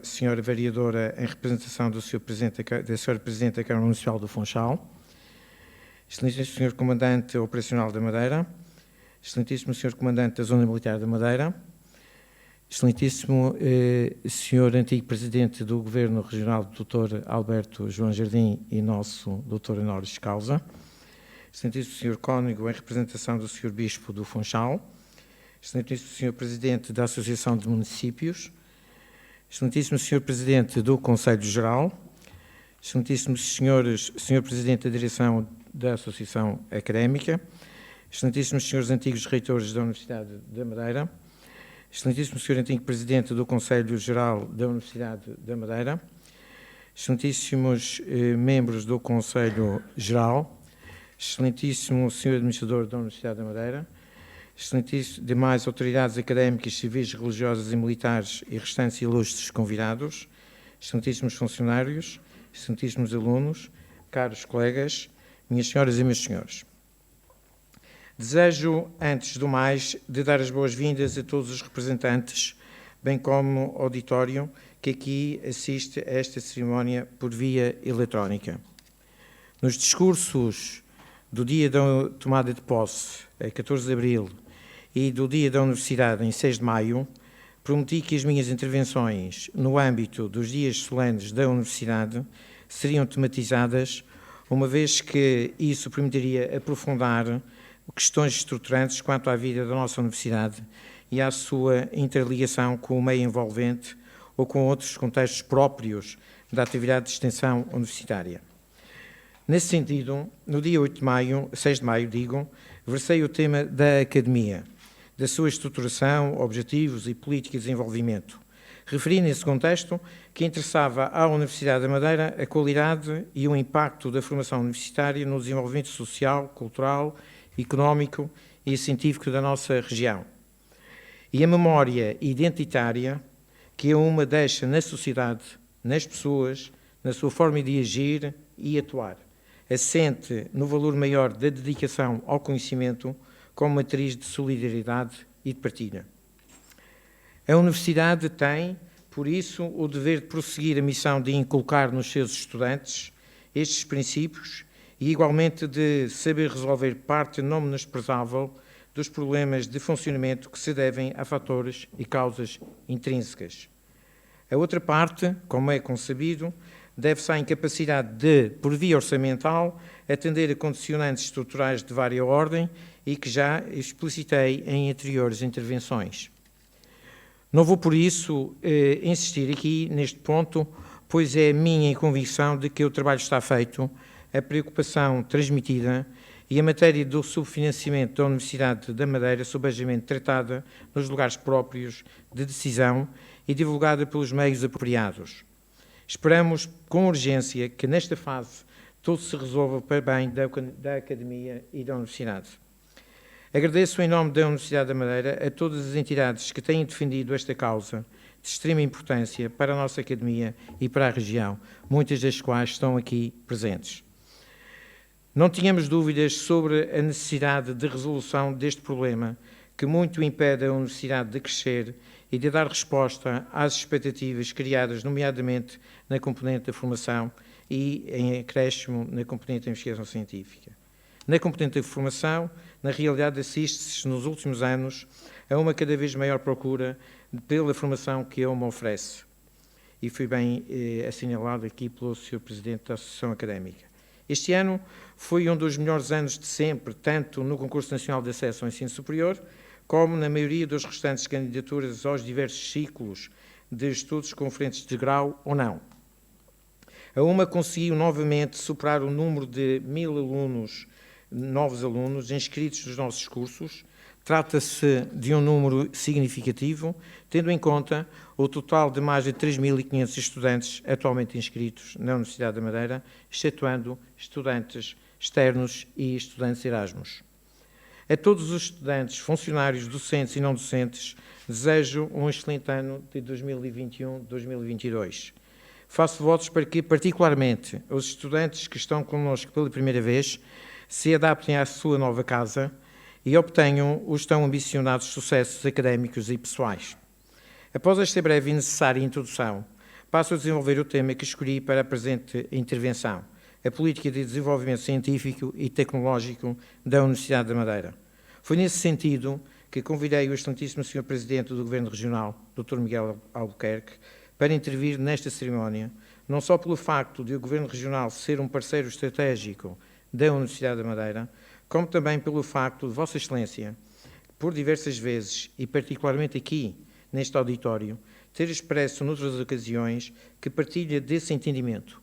senhora Vereadora em representação da senhora Presidente da Câmara Municipal do Funchal, excelentíssimo senhor Comandante Operacional da Madeira, excelentíssimo senhor Comandante da Zona Militar da Madeira, excelentíssimo senhor antigo Presidente do Governo Regional, Dr. Alberto João Jardim, e nosso Dr. Honoris Causa, excelentíssimo senhor Cónigo, em representação do senhor Bispo do Funchal, excelentíssimo senhor Presidente da Associação de Municípios, excelentíssimo senhor Presidente do Conselho Geral, excelentíssimos senhor Presidente da Direção da Associação Académica, excelentíssimos senhores antigos reitores da Universidade da Madeira, excelentíssimo senhor antigo Presidente do Conselho Geral da Universidade da Madeira, excelentíssimos membros do Conselho Geral, excelentíssimo senhor Administrador da Universidade da Madeira, excelentíssimos demais autoridades académicas, civis, religiosas e militares e restantes ilustres convidados, excelentíssimos funcionários, excelentíssimos alunos, caros colegas, minhas senhoras e meus senhores. Desejo, antes do mais, de dar as boas-vindas a todos os representantes, bem como ao auditório que aqui assiste a esta cerimónia por via eletrónica. Nos discursos do dia da tomada de posse, a 14 de abril, e do dia da Universidade, em 6 de maio, prometi que as minhas intervenções no âmbito dos dias solenes da Universidade seriam tematizadas, uma vez que isso permitiria aprofundar questões estruturantes quanto à vida da nossa Universidade e à sua interligação com o meio envolvente ou com outros contextos próprios da atividade de extensão universitária. Nesse sentido, no dia 6 de maio, versei o tema da academia, da sua estruturação, objetivos e política de desenvolvimento. Referi nesse contexto que interessava à Universidade da Madeira a qualidade e o impacto da formação universitária no desenvolvimento social, cultural, económico e científico da nossa região. E a memória identitária que a UMA deixa na sociedade, nas pessoas, na sua forma de agir e atuar, assente no valor maior da dedicação ao conhecimento como matriz de solidariedade e de partilha. A Universidade tem, por isso, o dever de prosseguir a missão de inculcar nos seus estudantes estes princípios e, igualmente, de saber resolver parte não menosprezável dos problemas de funcionamento que se devem a fatores e causas intrínsecas. A outra parte, como é concebido, deve-se à incapacidade de, por via orçamental, atender a condicionantes estruturais de vária ordem e que já explicitei em anteriores intervenções. Não vou, por isso, insistir aqui neste ponto, pois é a minha convicção de que o trabalho está feito, a preocupação transmitida e a matéria do subfinanciamento da Universidade da Madeira subejamente tratada nos lugares próprios de decisão e divulgada pelos meios apropriados. Esperamos, com urgência, que nesta fase tudo se resolva para bem da Academia e da Universidade. Agradeço em nome da Universidade da Madeira a todas as entidades que têm defendido esta causa de extrema importância para a nossa Academia e para a região, muitas das quais estão aqui presentes. Não tínhamos dúvidas sobre a necessidade de resolução deste problema que muito impede a Universidade de crescer e de dar resposta às expectativas criadas, nomeadamente na componente da formação e em acréscimo na componente da investigação científica. Na componente da formação, na realidade, assiste-se nos últimos anos a uma cada vez maior procura pela formação que a UMA oferece. E foi bem assinalado aqui pelo Sr. Presidente da Associação Académica. Este ano foi um dos melhores anos de sempre, tanto no Concurso Nacional de Acesso ao Ensino Superior, como na maioria das restantes candidaturas aos diversos ciclos de estudos conferentes de grau ou não. A UMA conseguiu novamente superar o número de 1000 alunos, novos alunos inscritos nos nossos cursos. Trata-se de um número significativo, tendo em conta o total de mais de 3.500 estudantes atualmente inscritos na Universidade da Madeira, excetuando estudantes externos e estudantes Erasmus. A todos os estudantes, funcionários, docentes e não docentes, desejo um excelente ano de 2021-2022. Faço votos para que, particularmente, os estudantes que estão connosco pela primeira vez se adaptem à sua nova casa e obtenham os tão ambicionados sucessos académicos e pessoais. Após esta breve e necessária introdução, passo a desenvolver o tema que escolhi para a presente intervenção, a política de desenvolvimento científico e tecnológico da Universidade da Madeira. Foi nesse sentido que convidei o excelentíssimo Sr. Presidente do Governo Regional, Dr. Miguel Albuquerque, para intervir nesta cerimónia, não só pelo facto de o Governo Regional ser um parceiro estratégico da Universidade da Madeira, como também pelo facto de Vossa Excelência, por diversas vezes, e particularmente aqui, neste auditório, ter expresso noutras ocasiões que partilha desse entendimento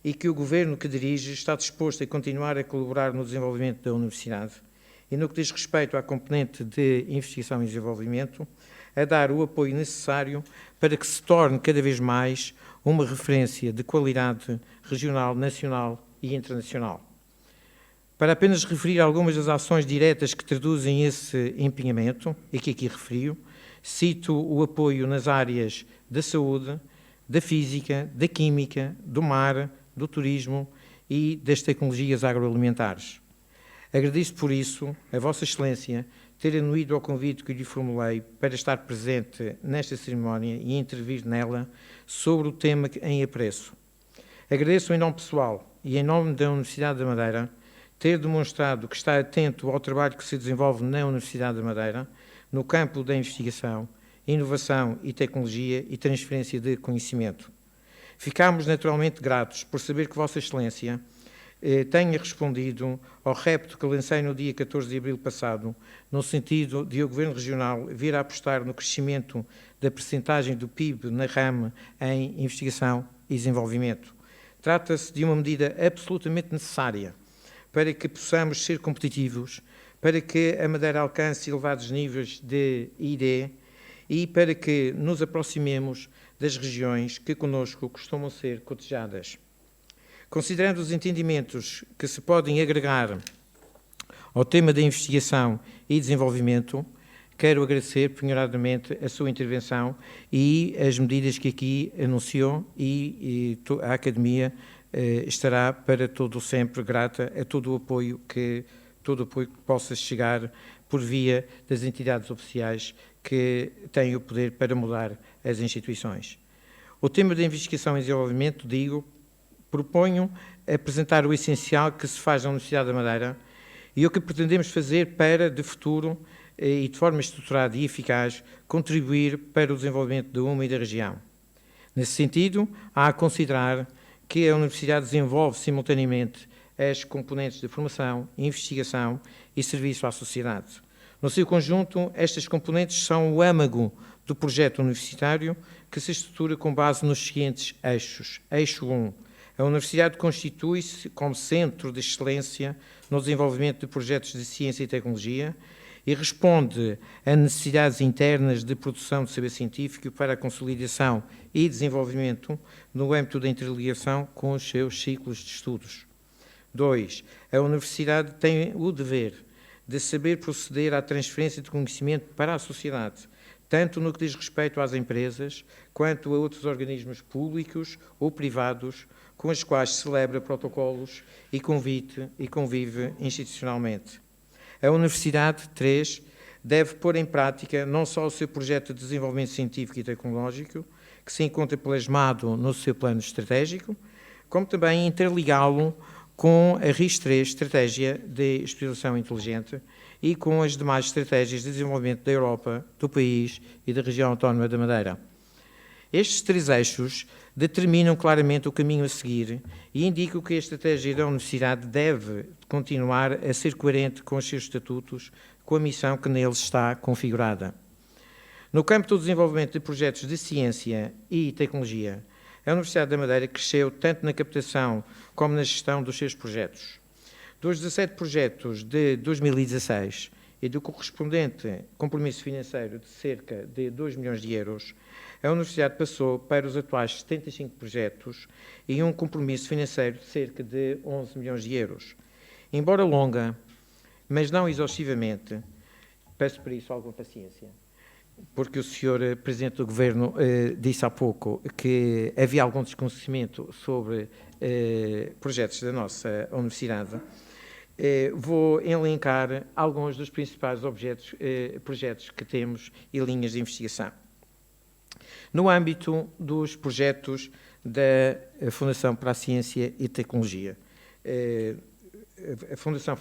e que o Governo que dirige está disposto a continuar a colaborar no desenvolvimento da Universidade e, no que diz respeito à componente de investigação e desenvolvimento, a dar o apoio necessário para que se torne cada vez mais uma referência de qualidade regional, nacional e internacional. Para apenas referir algumas das ações diretas que traduzem esse empenhamento, e que aqui refiro, cito o apoio nas áreas da saúde, da física, da química, do mar, do turismo e das tecnologias agroalimentares. Agradeço por isso a Vossa Excelência ter anuído ao convite que lhe formulei para estar presente nesta cerimónia e intervir nela sobre o tema em apreço. Agradeço em nome pessoal e em nome da Universidade da Madeira ter demonstrado que está atento ao trabalho que se desenvolve na Universidade da Madeira, no campo da investigação inovação e tecnologia e transferência de conhecimento. Ficámos naturalmente gratos por saber que Vossa Excelência tenha respondido ao repto que lancei no dia 14 de abril passado, no sentido de o Governo Regional vir a apostar no crescimento da percentagem do PIB na RAM em investigação e desenvolvimento. Trata-se de uma medida absolutamente necessária para que possamos ser competitivos, para que a Madeira alcance elevados níveis de ID e para que nos aproximemos das regiões que conosco costumam ser cotejadas. Considerando os entendimentos que se podem agregar ao tema da investigação e desenvolvimento, quero agradecer penhoradamente a sua intervenção e as medidas que aqui anunciou e a Academia estará para todo sempre grata a todo o apoio que possa chegar por via das entidades oficiais que têm o poder para mudar as instituições. O tema da investigação e desenvolvimento, proponho apresentar o essencial que se faz na Universidade da Madeira e o que pretendemos fazer para, de futuro e de forma estruturada e eficaz, contribuir para o desenvolvimento da UMA e da região. Nesse sentido, há a considerar que a Universidade desenvolve simultaneamente as componentes de formação, investigação e serviço à sociedade. No seu conjunto, estas componentes são o âmago do projeto universitário que se estrutura com base nos seguintes eixos. Eixo 1. A Universidade constitui-se como centro de excelência no desenvolvimento de projetos de ciência e tecnologia e responde a necessidades internas de produção de saber científico para a consolidação e desenvolvimento no âmbito da interligação com os seus ciclos de estudos. 2. A Universidade tem o dever de saber proceder à transferência de conhecimento para a sociedade, tanto no que diz respeito às empresas, quanto a outros organismos públicos ou privados, com os quais celebra protocolos e convive institucionalmente. A Universidade, 3, deve pôr em prática não só o seu projeto de desenvolvimento científico e tecnológico, que se encontra plasmado no seu plano estratégico, como também interligá-lo com a RIS-3, Estratégia de Exploração Inteligente, e com as demais estratégias de desenvolvimento da Europa, do país e da região autónoma da Madeira. Estes 3 eixos determinam claramente o caminho a seguir e indicam que a estratégia da Universidade deve continuar a ser coerente com os seus estatutos, com a missão que neles está configurada. No campo do desenvolvimento de projetos de ciência e tecnologia, a Universidade da Madeira cresceu tanto na captação como na gestão dos seus projetos. Dos 17 projetos de 2016 e do correspondente compromisso financeiro de cerca de 2 milhões de euros, a Universidade passou para os atuais 75 projetos e um compromisso financeiro de cerca de 11 milhões de euros. Embora longa, mas não exaustivamente, peço por isso alguma paciência, porque o Sr. Presidente do Governo disse há pouco que havia algum desconhecimento sobre projetos da nossa Universidade. Vou elencar alguns dos principais projetos que temos e linhas de investigação. No âmbito dos projetos da Fundação para a Ciência e Tecnologia, a Fundação,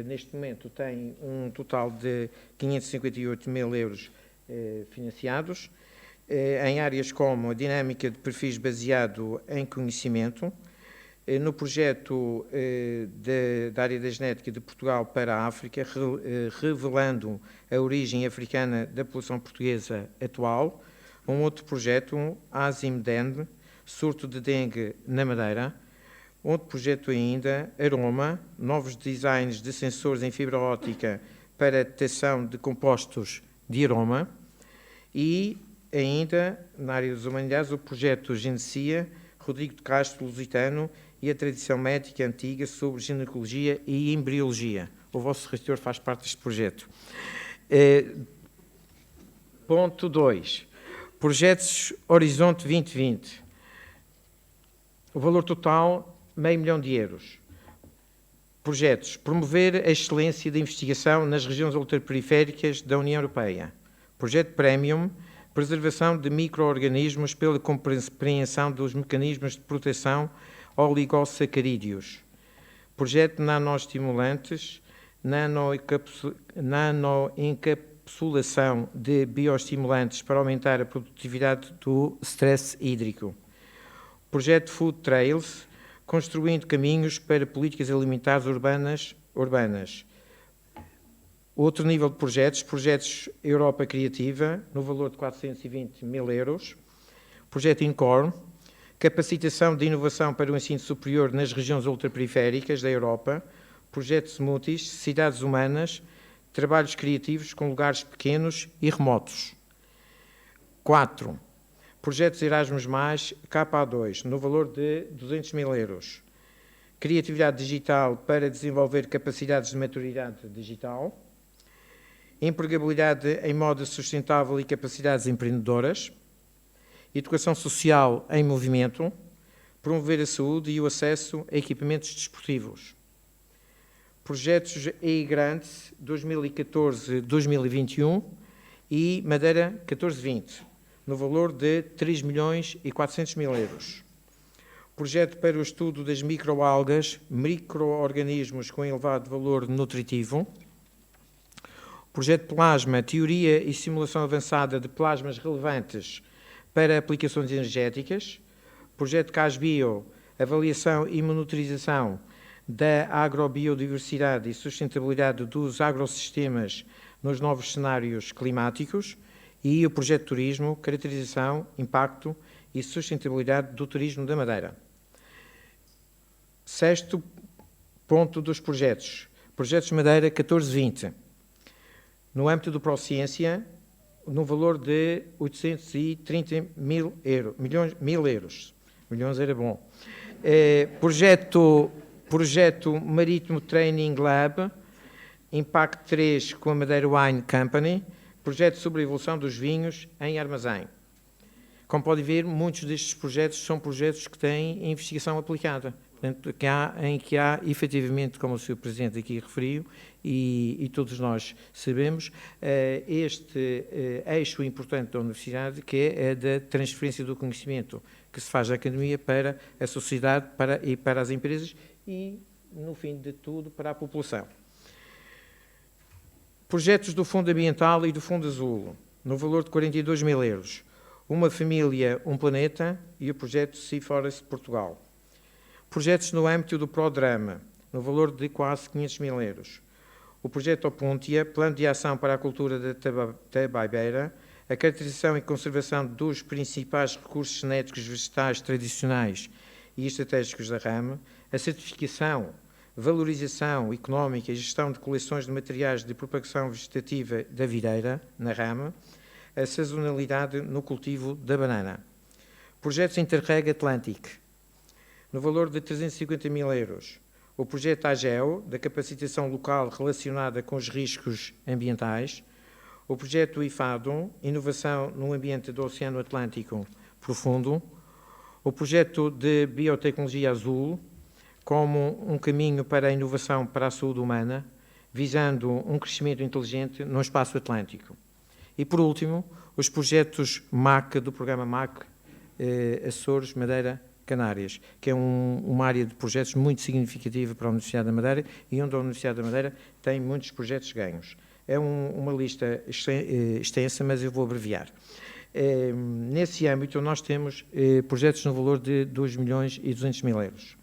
neste momento, tem um total de 558 mil euros financiados, em áreas como a dinâmica de perfis baseado em conhecimento, no projeto da área da genética de Portugal para a África, revelando a origem africana da população portuguesa atual, um outro projeto, ASIM-DENG, surto de dengue na Madeira, outro projeto ainda, Aroma, novos designs de sensores em fibra óptica para a detecção de compostos de aroma, e ainda, na área das humanidades, o projeto Genesia, Rodrigo de Castro, Lusitano, e a tradição médica antiga sobre ginecologia e embriologia. O vosso reitor faz parte deste projeto. Ponto 2. Projetos Horizonte 2020. O valor total, €500 mil. Projetos. Promover a excelência da investigação nas regiões ultraperiféricas da União Europeia. Projeto Premium. Preservação de micro-organismos pela compreensão dos mecanismos de proteção oligosacarídeos. Projeto Nanoestimulantes, nanoencapsulação encapsulação de bioestimulantes para aumentar a produtividade do stress hídrico. Projeto Food Trails, construindo caminhos para políticas alimentares urbanas. Outro nível de projetos Europa Criativa, no valor de 420 mil euros. Projeto INCORN, capacitação de inovação para o ensino superior nas regiões ultraperiféricas da Europa. Projeto Smoothies, cidades humanas, trabalhos criativos com lugares pequenos e remotos. 4. Projetos Erasmus+, KA2, no valor de 200 mil euros. Criatividade digital para desenvolver capacidades de maturidade digital. Empregabilidade em modo sustentável e capacidades empreendedoras. Educação social em movimento. Promover a saúde e o acesso a equipamentos desportivos. Projetos EI-Grants 2014-2021 e Madeira 14-20, no valor de 3 milhões e 400 mil euros. Projeto para o estudo das microalgas, micro-organismos com elevado valor nutritivo. Projeto Plasma, teoria e simulação avançada de plasmas relevantes para aplicações energéticas. Projeto CASBio, avaliação e monitorização da agrobiodiversidade e sustentabilidade dos agrossistemas nos novos cenários climáticos. E o projeto Turismo, caracterização, impacto e sustentabilidade do turismo da Madeira. 6º ponto dos projetos. Projetos Madeira 14-20. No âmbito do Prociência, no valor de 830 mil euros. Milhões era bom. Projeto Marítimo Training Lab, Impact 3 com a Madeira Wine Company, projeto sobre a evolução dos vinhos em armazém. Como podem ver, muitos destes projetos são projetos que têm investigação aplicada, portanto, em que há efetivamente, como o Sr. Presidente aqui referiu, e todos nós sabemos, este eixo importante da Universidade, que é a da transferência do conhecimento que se faz da academia para a sociedade e para as empresas e, no fim de tudo, para a população. Projetos do Fundo Ambiental e do Fundo Azul, no valor de 42 mil euros. Uma Família, um Planeta e o projeto Sea Forest Portugal. Projetos no âmbito do Prodrama, no valor de quase 500 mil euros. O projeto Opuntia, Plano de Ação para a Cultura da Tabaibeira, a caracterização e conservação dos principais recursos genéticos vegetais tradicionais e estratégicos da rama, a certificação, valorização económica e gestão de coleções de materiais de propagação vegetativa da videira, na rama, a sazonalidade no cultivo da banana. Projetos Interreg Atlantic, no valor de 350 mil euros. O projeto AGEO, da capacitação local relacionada com os riscos ambientais. O projeto IFADO, inovação no ambiente do Oceano Atlântico Profundo. O projeto de biotecnologia azul, como um caminho para a inovação para a saúde humana, visando um crescimento inteligente no espaço atlântico. E, por último, os projetos MAC, do programa MAC, Açores, Madeira, Canárias, que é uma área de projetos muito significativa para a Universidade da Madeira e onde a Universidade da Madeira tem muitos projetos ganhos. É uma lista extensa, mas eu vou abreviar. Nesse âmbito, nós temos projetos no valor de 2 milhões e 200 mil euros.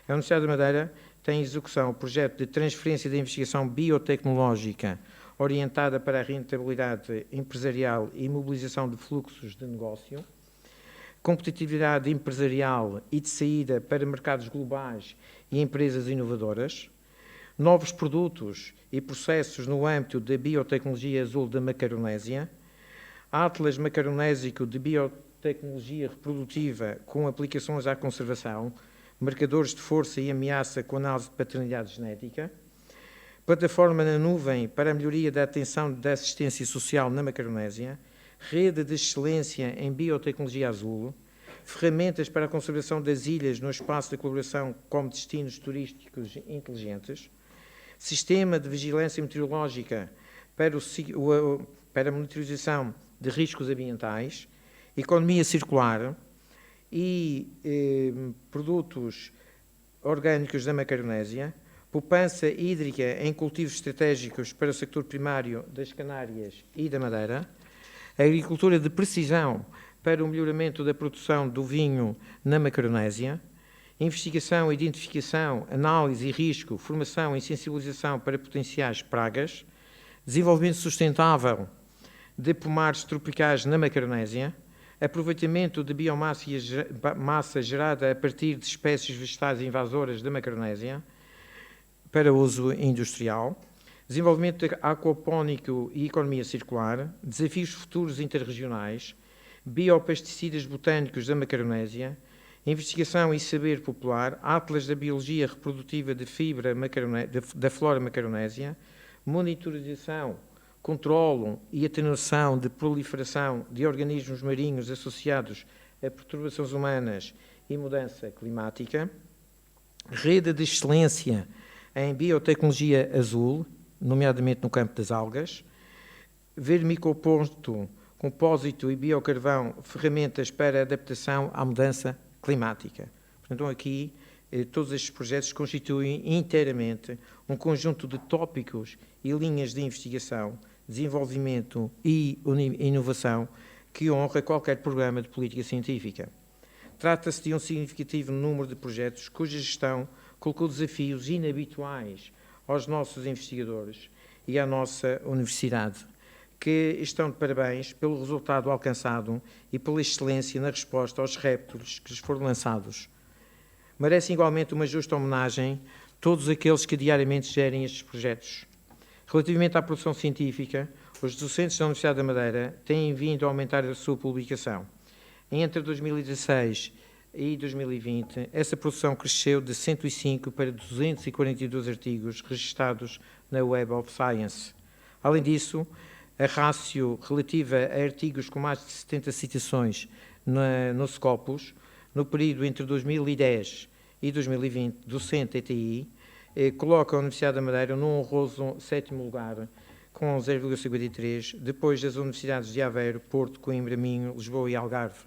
A Universidade da Madeira tem em execução o projeto de transferência da investigação biotecnológica orientada para a rentabilidade empresarial e mobilização de fluxos de negócio, competitividade empresarial e de saída para mercados globais e empresas inovadoras, novos produtos e processos no âmbito da biotecnologia azul da Macaronésia, Atlas Macaronésico de biotecnologia reprodutiva com aplicações à conservação, marcadores de força e ameaça com análise de paternidade genética, plataforma na nuvem para a melhoria da atenção da assistência social na Macaronésia, rede de excelência em biotecnologia azul, ferramentas para a conservação das ilhas no espaço de colaboração como destinos turísticos inteligentes, sistema de vigilância meteorológica para a monitorização de riscos ambientais, economia circular e produtos orgânicos da Macaronésia, poupança hídrica em cultivos estratégicos para o sector primário das Canárias e da Madeira, agricultura de precisão para o melhoramento da produção do vinho na Macaronésia, investigação, identificação, análise e risco, formação e sensibilização para potenciais pragas, desenvolvimento sustentável de pomares tropicais na Macaronésia, aproveitamento de biomassa gerada a partir de espécies vegetais invasoras da Macaronésia para uso industrial, desenvolvimento aquapónico e economia circular, desafios futuros interregionais, biopesticidas botânicos da Macaronésia, investigação e saber popular, atlas da biologia reprodutiva de fibra da flora macaronésia, monitorização, controlo e atenuação de proliferação de organismos marinhos associados a perturbações humanas e mudança climática, rede de excelência em biotecnologia azul, nomeadamente no campo das algas, vermicomposto, compósito e biocarvão, ferramentas para adaptação à mudança climática. Portanto, aqui, todos estes projetos constituem inteiramente um conjunto de tópicos e linhas de investigação, desenvolvimento e inovação que honra qualquer programa de política científica. Trata-se de um significativo número de projetos cuja gestão colocou desafios inabituais aos nossos investigadores e à nossa universidade, que estão de parabéns pelo resultado alcançado e pela excelência na resposta aos reptos que lhes foram lançados. Merecem igualmente uma justa homenagem todos aqueles que diariamente gerem estes projetos. Relativamente à produção científica, os docentes da Universidade da Madeira têm vindo a aumentar a sua publicação. Entre 2016 e 2020, essa produção cresceu de 105 para 242 artigos registados na Web of Science. Além disso, a rácio relativa a artigos com mais de 70 citações no Scopus, no período entre 2010 e 2020, do CEN-TTI, coloca a Universidade da Madeira num honroso 7º lugar, com 0,53, depois das universidades de Aveiro, Porto, Coimbra, Minho, Lisboa e Algarve.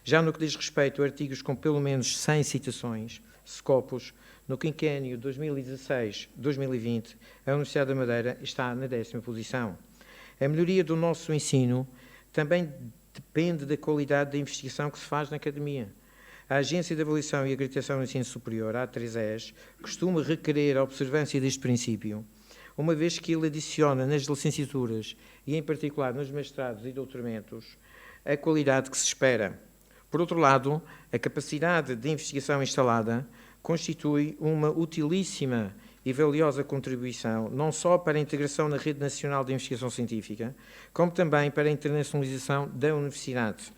Já no que diz respeito a artigos com pelo menos 100 citações, Scopus, no quinquênio 2016-2020, a Universidade da Madeira está na 10ª posição. A melhoria do nosso ensino também depende da qualidade da investigação que se faz na academia. A Agência de Avaliação e Acreditação do Ensino Superior, a A3ES, costuma requerer a observância deste princípio, uma vez que ele adiciona nas licenciaturas e, em particular, nos mestrados e doutoramentos, a qualidade que se espera. Por outro lado, a capacidade de investigação instalada constitui uma utilíssima e valiosa contribuição, não só para a integração na Rede Nacional de Investigação Científica, como também para a internacionalização da Universidade.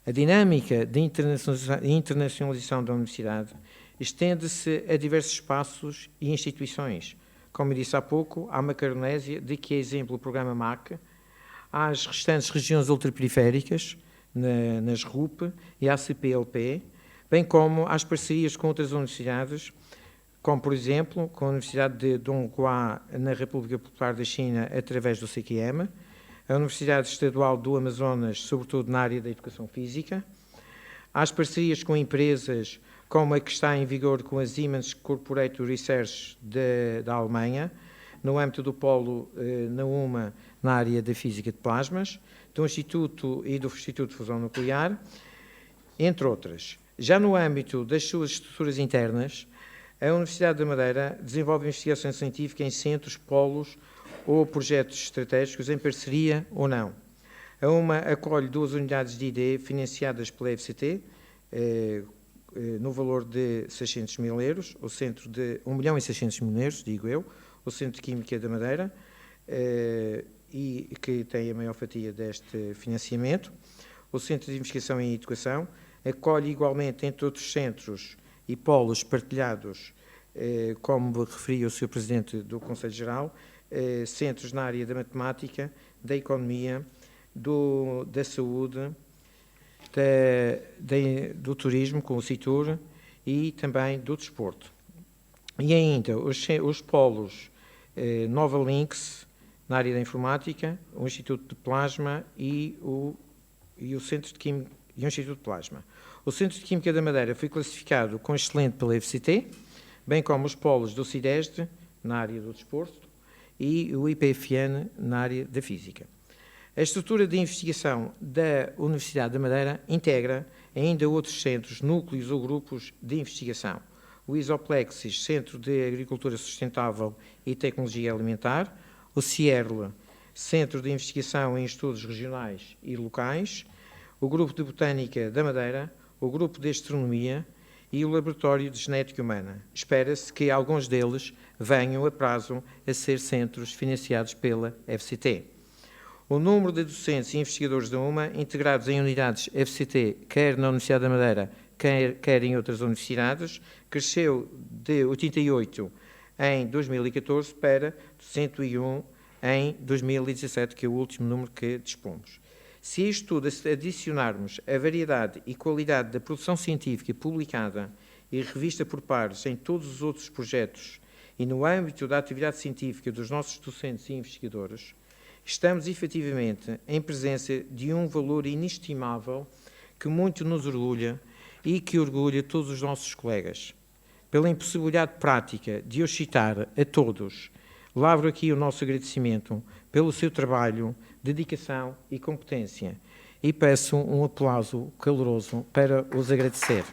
A dinâmica de internacionalização da Universidade estende-se a diversos espaços e instituições, como eu disse há pouco, à Macaronésia, de que é exemplo o programa MAC, às restantes regiões ultraperiféricas, nas RUP e à CPLP, bem como às parcerias com outras universidades, como, por exemplo, com a Universidade de Donghua, na República Popular da China, através do CQM, a Universidade Estadual do Amazonas, sobretudo na área da educação física, às parcerias com empresas como a que está em vigor com a Siemens Corporate Research da Alemanha, no âmbito do polo na UMA, na área da física de plasmas, do Instituto e do Instituto de Fusão Nuclear, entre outras. Já no âmbito das suas estruturas internas, a Universidade da Madeira desenvolve investigação científica em centros, polos ou projetos estratégicos em parceria ou não. A UMA acolhe 2 unidades de ID financiadas pela FCT, no valor de 600 mil euros, o centro de 1.600.000 euros, digo eu, o Centro de Química da Madeira, e que tem a maior fatia deste financiamento. O Centro de Investigação em Educação acolhe igualmente, entre outros centros e polos partilhados, como referia o Sr. Presidente do Conselho Geral, centros na área da matemática, da economia, da saúde, do turismo, com o CITUR, e também do desporto. E ainda os polos Nova Links, na área da informática, o Instituto de Plasma e o Centro de Química e o Instituto de Plasma. O Centro de Química da Madeira foi classificado com excelente pela FCT, bem como os polos do CIDESD, na área do desporto, e o IPFN, na área da física. A estrutura de investigação da Universidade da Madeira integra ainda outros centros, núcleos ou grupos de investigação. O Isoplexis, Centro de Agricultura Sustentável e Tecnologia Alimentar, o CIERL, Centro de Investigação em Estudos Regionais e Locais, o Grupo de Botânica da Madeira, o Grupo de Astronomia e o Laboratório de Genética Humana. Espera-se que alguns deles venham a prazo a ser centros financiados pela FCT. O número de docentes e investigadores da UMA integrados em unidades FCT, quer na Universidade da Madeira, quer em outras universidades, cresceu de 88 em 2014 para 101 em 2017, que é o último número que dispomos. Se a isto tudo adicionarmos a variedade e qualidade da produção científica publicada e revista por pares em todos os outros projetos e no âmbito da atividade científica dos nossos docentes e investigadores, estamos efetivamente em presença de um valor inestimável que muito nos orgulha e que orgulha todos os nossos colegas. Pela impossibilidade prática de os citar a todos, lavro aqui o nosso agradecimento pelo seu trabalho, dedicação e competência e peço um aplauso caloroso para os agradecer.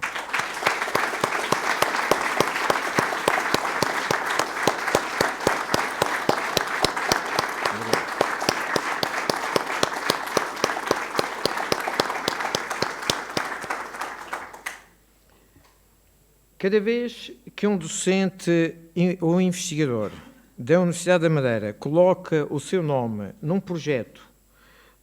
Cada vez que um docente ou investigador da Universidade da Madeira coloca o seu nome num projeto,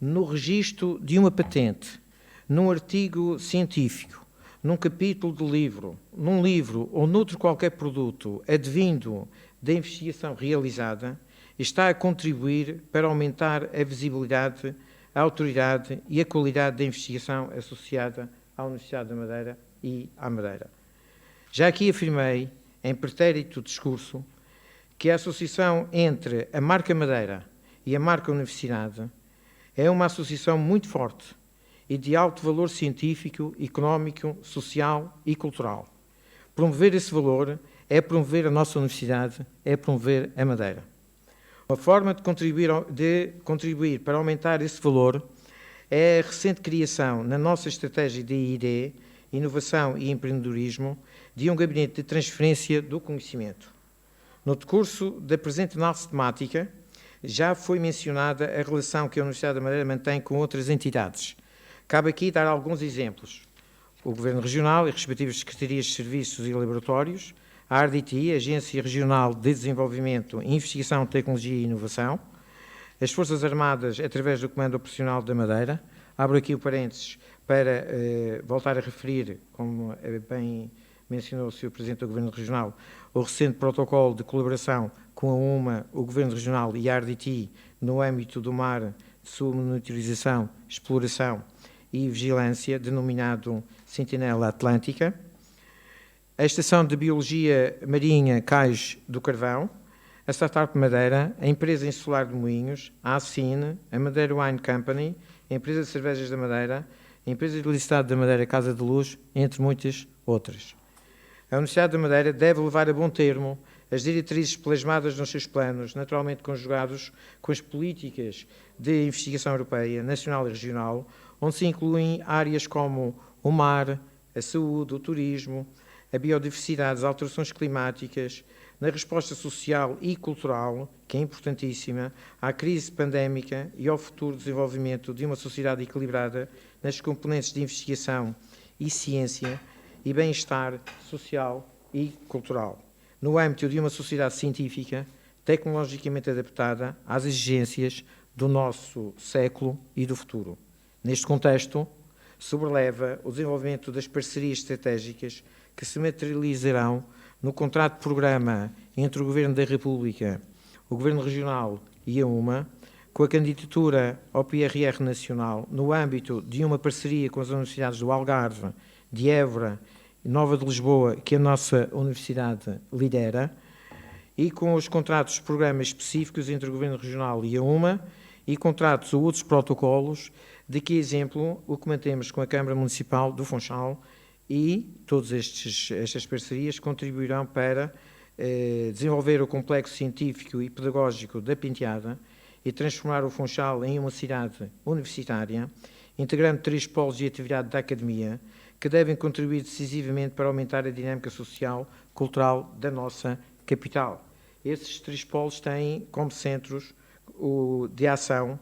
no registro de uma patente, num artigo científico, num capítulo de livro, num livro ou noutro qualquer produto advindo da investigação realizada, está a contribuir para aumentar a visibilidade, a autoridade e a qualidade da investigação associada à Universidade da Madeira e à Madeira. Já aqui afirmei, em pretérito discurso, que a associação entre a marca Madeira e a marca Universidade é uma associação muito forte e de alto valor científico, económico, social e cultural. Promover esse valor é promover a nossa universidade, é promover a Madeira. Uma forma de contribuir para aumentar esse valor é a recente criação, na nossa estratégia de I&D, Inovação e Empreendedorismo, de um gabinete de transferência do conhecimento. No decurso da presente análise temática, já foi mencionada a relação que a Universidade da Madeira mantém com outras entidades. Cabe aqui dar alguns exemplos. O Governo Regional e respectivas Secretarias de Serviços e Laboratórios, a ARDITI, Agência Regional de Desenvolvimento, Investigação, Tecnologia e Inovação, as Forças Armadas através do Comando Operacional da Madeira. Abro aqui o parênteses para voltar a referir, como bem mencionou o Sr. Presidente do Governo Regional, o recente protocolo de colaboração com a UMA, o Governo Regional e a ARDITI no âmbito do mar de sua monitorização, exploração e vigilância, denominado Sentinela Atlântica, a Estação de Biologia Marinha Cais do Carvão, a Startup Madeira, a Empresa Insular de Moinhos, a ACIN, a Madeira Wine Company, a Empresa de Cervejas da Madeira, a Empresa de Eletricidade da Madeira Casa de Luz, entre muitas outras. A Universidade da Madeira deve levar a bom termo as diretrizes plasmadas nos seus planos, naturalmente conjugados com as políticas de investigação europeia, nacional e regional, onde se incluem áreas como o mar, a saúde, o turismo, a biodiversidade, as alterações climáticas, na resposta social e cultural, que é importantíssima, à crise pandémica e ao futuro desenvolvimento de uma sociedade equilibrada nas componentes de investigação e ciência e bem-estar social e cultural, no âmbito de uma sociedade científica tecnologicamente adaptada às exigências do nosso século e do futuro. Neste contexto, sobreleva o desenvolvimento das parcerias estratégicas que se materializarão no contrato de programa entre o Governo da República, o Governo Regional e a UMA, com a candidatura ao PRR Nacional no âmbito de uma parceria com as universidades do Algarve, de Évora e Nova de Lisboa, que a nossa universidade lidera, e com os contratos de programas específicos entre o Governo Regional e a UMA, e contratos ou outros protocolos, de que exemplo o que mantemos com a Câmara Municipal do Funchal e todas estas parcerias contribuirão para desenvolver o complexo científico e pedagógico da Penteada e transformar o Funchal em uma cidade universitária, integrando 3 polos de atividade da academia, que devem contribuir decisivamente para aumentar a dinâmica social, cultural da nossa capital. Esses 3 polos têm como centros de ação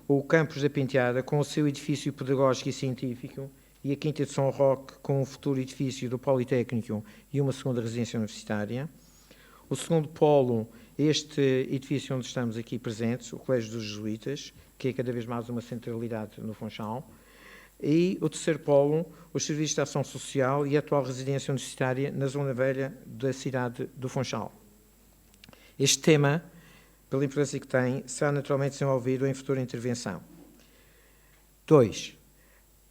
o campus da Penteada, com o seu edifício pedagógico e científico, e a Quinta de São Roque, com o futuro edifício do Politécnico e uma segunda residência universitária. O segundo polo, este edifício onde estamos aqui presentes, o Colégio dos Jesuítas, que é cada vez mais uma centralidade no Funchal. E o terceiro polo, os serviços de ação social e a atual residência universitária na zona velha da cidade do Funchal. Este tema, pela importância que tem, será naturalmente desenvolvido em futura intervenção. 2.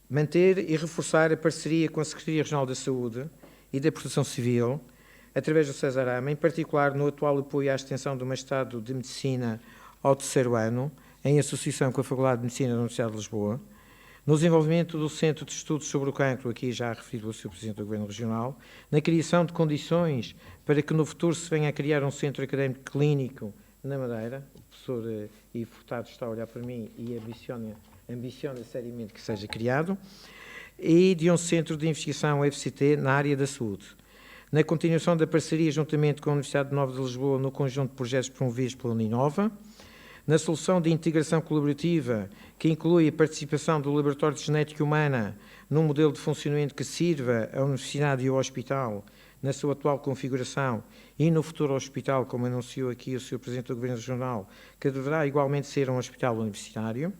Manter e reforçar a parceria com a Secretaria Regional da Saúde e da Proteção Civil, através do Cesarama, em particular no atual apoio à extensão do mestrado de Medicina ao 3º ano, em associação com a Faculdade de Medicina da Universidade de Lisboa, no desenvolvimento do Centro de Estudos sobre o Cancro, aqui já referido pelo Sr. Presidente do Governo Regional, na criação de condições para que no futuro se venha a criar um centro académico clínico na Madeira. O professor Ivo Furtado está a olhar para mim e ambiciona seriamente que seja criado, e de um centro de investigação FCT na área da saúde. Na continuação da parceria juntamente com a Universidade Nova de Lisboa no conjunto de projetos promovidos pela Uninova, na solução de integração colaborativa, que inclui a participação do Laboratório de Genética Humana num modelo de funcionamento que sirva à Universidade e ao Hospital na sua atual configuração e no futuro hospital, como anunciou aqui o Sr. Presidente do Governo Regional, que deverá igualmente ser um hospital universitário,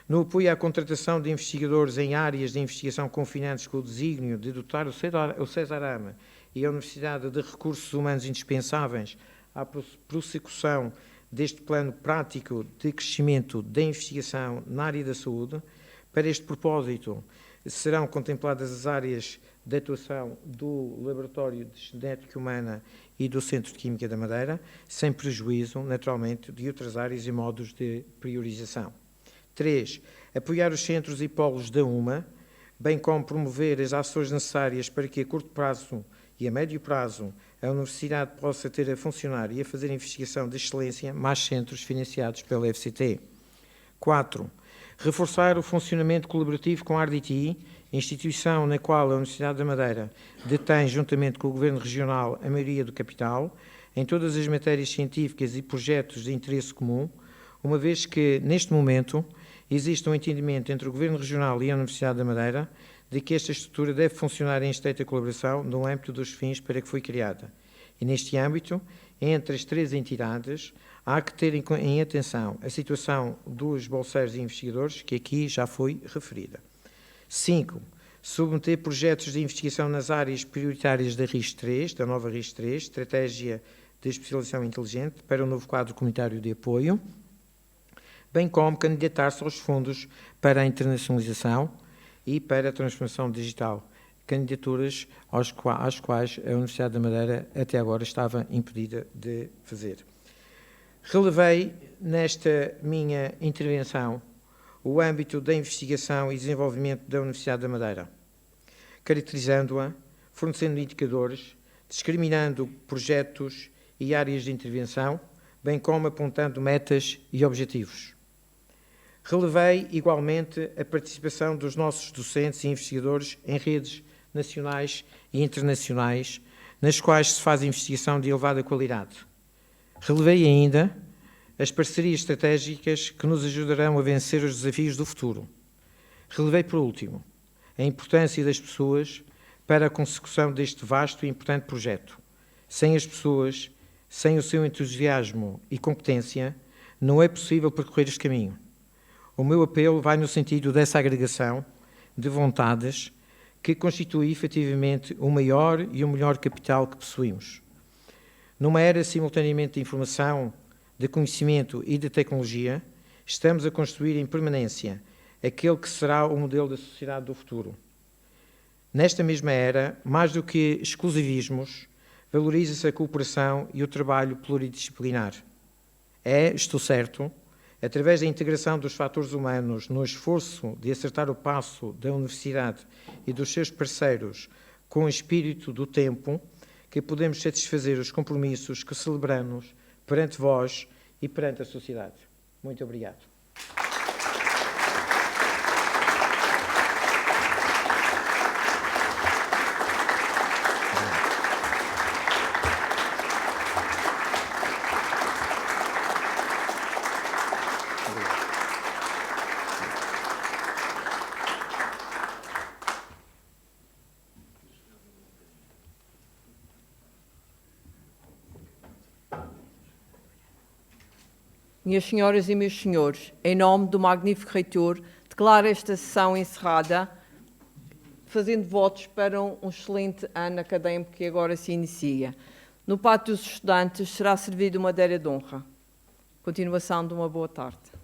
no apoio à contratação de investigadores em áreas de investigação confinantes com o desígnio de dotar o Cesarama e a Universidade de recursos humanos indispensáveis à prossecução deste plano prático de crescimento da investigação na área da saúde. Para este propósito, serão contempladas as áreas de atuação do Laboratório de Genética Humana e do Centro de Química da Madeira, sem prejuízo, naturalmente, de outras áreas e modos de priorização. 3. Apoiar os centros e polos da UMA, bem como promover as ações necessárias para que a curto prazo e a médio prazo a Universidade possa ter a funcionar e a fazer investigação de excelência mais centros financiados pela FCT. 4. Reforçar o funcionamento colaborativo com a RDTI, instituição na qual a Universidade da Madeira detém, juntamente com o Governo Regional, a maioria do capital, em todas as matérias científicas e projetos de interesse comum, uma vez que, neste momento, existe um entendimento entre o Governo Regional e a Universidade da Madeira de que esta estrutura deve funcionar em estreita colaboração no âmbito dos fins para que foi criada. E neste âmbito, entre as 3 entidades, há que ter em atenção a situação dos bolseiros e investigadores, que aqui já foi referida. 5. Submeter projetos de investigação nas áreas prioritárias da RIS3, da nova RIS3, Estratégia de Especialização Inteligente, para o novo quadro comunitário de apoio, bem como candidatar-se aos fundos para a internacionalização e para a transformação digital, candidaturas às quais a Universidade da Madeira até agora estava impedida de fazer. Relevei nesta minha intervenção o âmbito da investigação e desenvolvimento da Universidade da Madeira, caracterizando-a, fornecendo indicadores, discriminando projetos e áreas de intervenção, bem como apontando metas e objetivos. Relevei, igualmente, a participação dos nossos docentes e investigadores em redes nacionais e internacionais, nas quais se faz investigação de elevada qualidade. Relevei ainda as parcerias estratégicas que nos ajudarão a vencer os desafios do futuro. Relevei, por último, a importância das pessoas para a consecução deste vasto e importante projeto. Sem as pessoas, sem o seu entusiasmo e competência, não é possível percorrer este caminho. O meu apelo vai no sentido dessa agregação de vontades que constitui efetivamente o maior e o melhor capital que possuímos. Numa era simultaneamente de informação, de conhecimento e de tecnologia, estamos a construir em permanência aquele que será o modelo da sociedade do futuro. Nesta mesma era, mais do que exclusivismos, valoriza-se a cooperação e o trabalho pluridisciplinar. É, estou certo, através da integração dos fatores humanos no esforço de acertar o passo da Universidade e dos seus parceiros com o espírito do tempo, que podemos satisfazer os compromissos que celebramos perante vós e perante a sociedade. Muito obrigado. Minhas senhoras e meus senhores, em nome do magnífico reitor, declaro esta sessão encerrada, fazendo votos para um excelente ano académico que agora se inicia. No pátio dos estudantes será servido uma madeira de honra. Continuação de uma boa tarde.